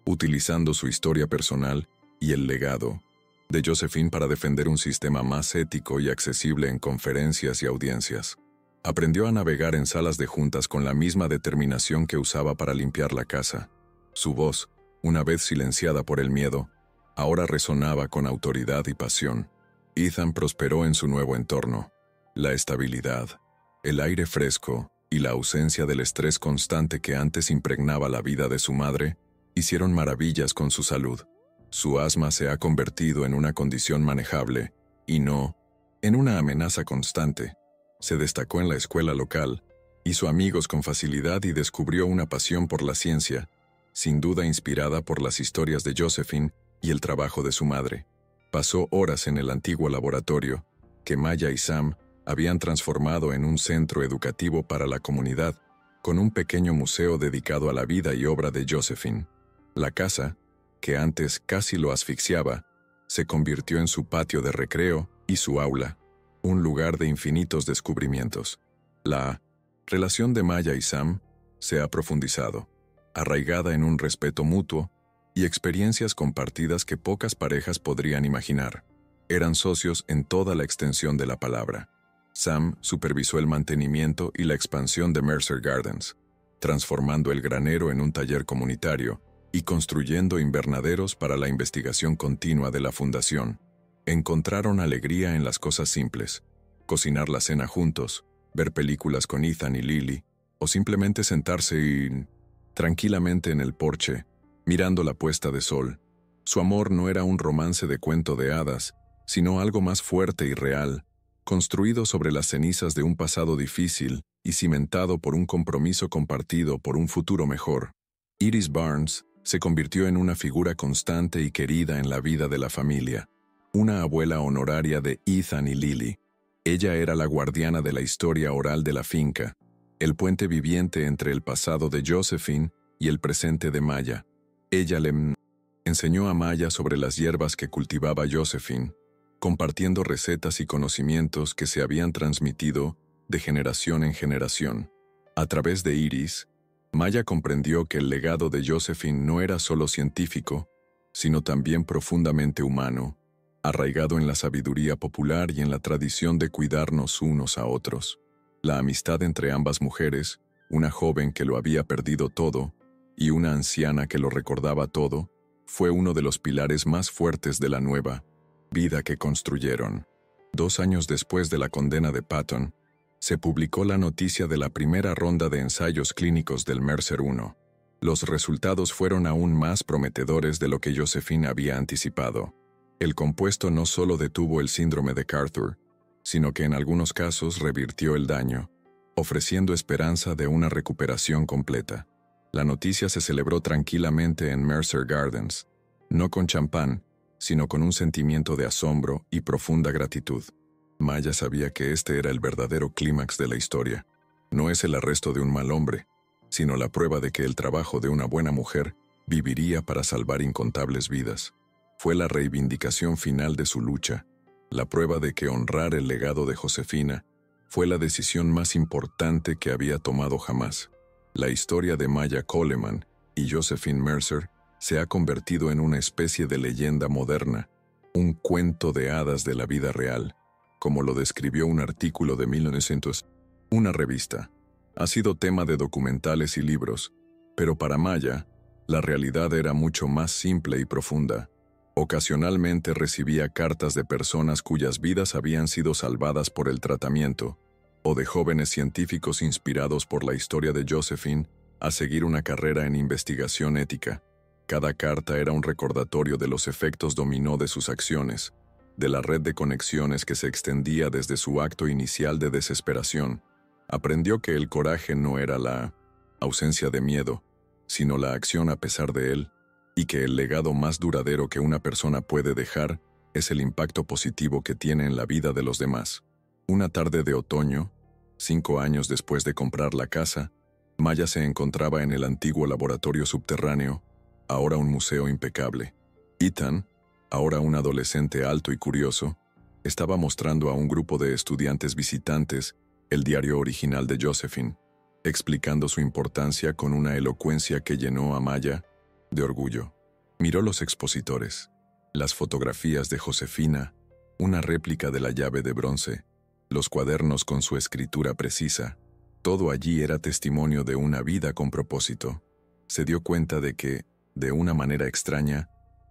utilizando su historia personal y el legado de Josephine para defender un sistema más ético y accesible en conferencias y audiencias. Aprendió a navegar en salas de juntas con la misma determinación que usaba para limpiar la casa. Su voz, una vez silenciada por el miedo, ahora resonaba con autoridad y pasión. Ethan prosperó en su nuevo entorno. La estabilidad, el aire fresco y la ausencia del estrés constante que antes impregnaba la vida de su madre hicieron maravillas con su salud. Su asma se ha convertido en una condición manejable, y no en una amenaza constante. Se destacó en la escuela local, hizo amigos con facilidad y descubrió una pasión por la ciencia, sin duda inspirada por las historias de Josephine y el trabajo de su madre. Pasó horas en el antiguo laboratorio, que Maya y Sam habían transformado en un centro educativo para la comunidad, con un pequeño museo dedicado a la vida y obra de Josephine. La casa, que antes casi lo asfixiaba, se convirtió en su patio de recreo y su aula, un lugar de infinitos descubrimientos. La relación de Maya y Sam se ha profundizado, arraigada en un respeto mutuo y experiencias compartidas que pocas parejas podrían imaginar. Eran socios en toda la extensión de la palabra. Sam supervisó el mantenimiento y la expansión de Mercer Gardens, transformando el granero en un taller comunitario y construyendo invernaderos para la investigación continua de la fundación. Encontraron alegría en las cosas simples: cocinar la cena juntos, ver películas con Ethan y Lily, o simplemente sentarse tranquilamente en el porche, mirando la puesta de sol. Su amor no era un romance de cuento de hadas, sino algo más fuerte y real, construido sobre las cenizas de un pasado difícil y cimentado por un compromiso compartido por un futuro mejor. Iris Barnes se convirtió en una figura constante y querida en la vida de la familia, una abuela honoraria de Ethan y Lily. Ella era la guardiana de la historia oral de la finca, el puente viviente entre el pasado de Josephine y el presente de Maya. Ella le enseñó a Maya sobre las hierbas que cultivaba Josephine, compartiendo recetas y conocimientos que se habían transmitido de generación en generación. A través de Iris, Maya comprendió que el legado de Josephine no era solo científico, sino también profundamente humano, arraigado en la sabiduría popular y en la tradición de cuidarnos unos a otros. La amistad entre ambas mujeres, una joven que lo había perdido todo y una anciana que lo recordaba todo, fue uno de los pilares más fuertes de la nueva vida que construyeron. 2 años después de la condena de Patton, se publicó la noticia de la primera ronda de ensayos clínicos del Mercer 1. Los resultados fueron aún más prometedores de lo que Josephine había anticipado. El compuesto no solo detuvo el síndrome de Carter, sino que en algunos casos revirtió el daño, ofreciendo esperanza de una recuperación completa. La noticia se celebró tranquilamente en Mercer Gardens, no con champán, sino con un sentimiento de asombro y profunda gratitud. Maya sabía que este era el verdadero clímax de la historia. No es el arresto de un mal hombre, sino la prueba de que el trabajo de una buena mujer viviría para salvar incontables vidas. Fue la reivindicación final de su lucha, la prueba de que honrar el legado de Josefina fue la decisión más importante que había tomado jamás. La historia de Maya Coleman y Josephine Mercer se ha convertido en una especie de leyenda moderna, un cuento de hadas de la vida real, como lo describió un artículo de 1900. Una revista. Ha sido tema de documentales y libros, pero para Maya, la realidad era mucho más simple y profunda. Ocasionalmente recibía cartas de personas cuyas vidas habían sido salvadas por el tratamiento, o de jóvenes científicos inspirados por la historia de Josephine a seguir una carrera en investigación ética. Cada carta era un recordatorio de los efectos dominó de sus acciones, de la red de conexiones que se extendía desde su acto inicial de desesperación. Aprendió que el coraje no era la ausencia de miedo, sino la acción a pesar de él, y que el legado más duradero que una persona puede dejar es el impacto positivo que tiene en la vida de los demás. Una tarde de otoño, 5 años después de comprar la casa, Maya se encontraba en el antiguo laboratorio subterráneo, ahora un museo impecable. Ethan, ahora un adolescente alto y curioso, estaba mostrando a un grupo de estudiantes visitantes el diario original de Josephine, explicando su importancia con una elocuencia que llenó a Maya de orgullo. Miró los expositores, las fotografías de Josefina, una réplica de la llave de bronce, los cuadernos con su escritura precisa. Todo allí era testimonio de una vida con propósito. Se dio cuenta de que, de una manera extraña,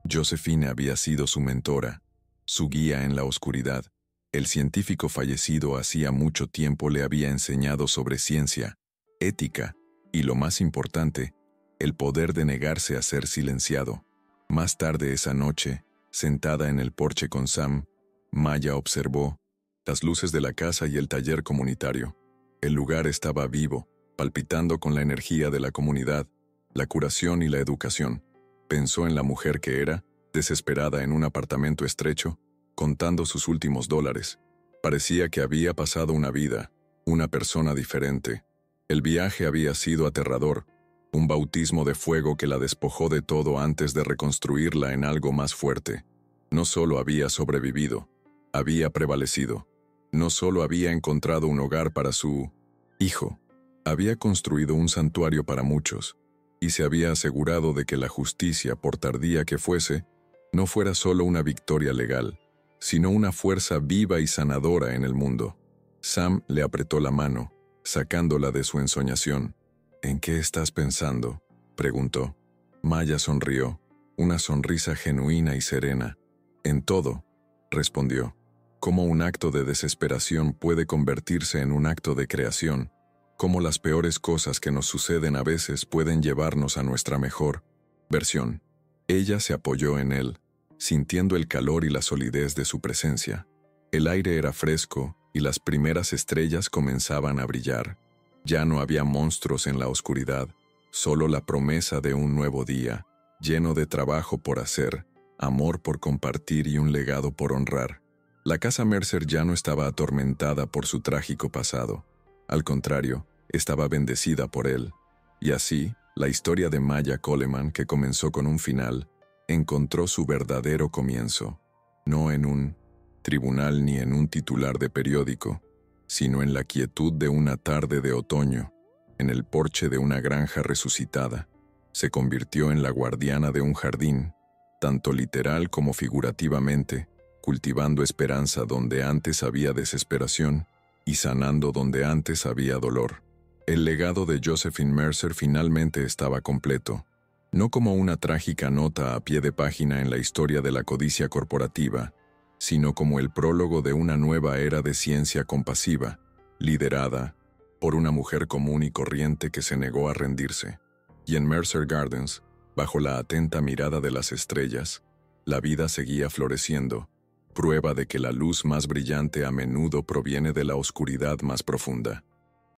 Josephine había sido su mentora, su guía en la oscuridad. El científico fallecido hacía mucho tiempo le había enseñado sobre ciencia, ética y, lo más importante, el poder de negarse a ser silenciado. Más tarde esa noche, sentada en el porche con Sam, Maya observó las luces de la casa y el taller comunitario. El lugar estaba vivo, palpitando con la energía de la comunidad, la curación y la educación. Pensó en la mujer que era, desesperada en un apartamento estrecho, contando sus últimos dólares. Parecía que había pasado una vida, una persona diferente. El viaje había sido aterrador, un bautismo de fuego que la despojó de todo antes de reconstruirla en algo más fuerte. No solo había sobrevivido, había prevalecido. No solo había encontrado un hogar para su hijo, había construido un santuario para muchos, y se había asegurado de que la justicia, por tardía que fuese, no fuera solo una victoria legal, sino una fuerza viva y sanadora en el mundo. Sam le apretó la mano, sacándola de su ensoñación. «¿En qué estás pensando?», preguntó. Maya sonrió, una sonrisa genuina y serena. «En todo», respondió. «Cómo un acto de desesperación puede convertirse en un acto de creación. Cómo las peores cosas que nos suceden a veces pueden llevarnos a nuestra mejor versión». Ella se apoyó en él, sintiendo el calor y la solidez de su presencia. El aire era fresco y las primeras estrellas comenzaban a brillar. Ya no había monstruos en la oscuridad, solo la promesa de un nuevo día, lleno de trabajo por hacer, amor por compartir y un legado por honrar. La casa Mercer ya no estaba atormentada por su trágico pasado. Al contrario, estaba bendecida por él. Y así, la historia de Maya Coleman, que comenzó con un final, encontró su verdadero comienzo, no en un tribunal ni en un titular de periódico, sino en la quietud de una tarde de otoño, en el porche de una granja resucitada. Se convirtió en la guardiana de un jardín, tanto literal como figurativamente, cultivando esperanza donde antes había desesperación y sanando donde antes había dolor. El legado de Josephine Mercer finalmente estaba completo, no como una trágica nota a pie de página en la historia de la codicia corporativa, sino como el prólogo de una nueva era de ciencia compasiva, liderada por una mujer común y corriente que se negó a rendirse. Y en Mercer Gardens, bajo la atenta mirada de las estrellas, la vida seguía floreciendo, prueba de que la luz más brillante a menudo proviene de la oscuridad más profunda.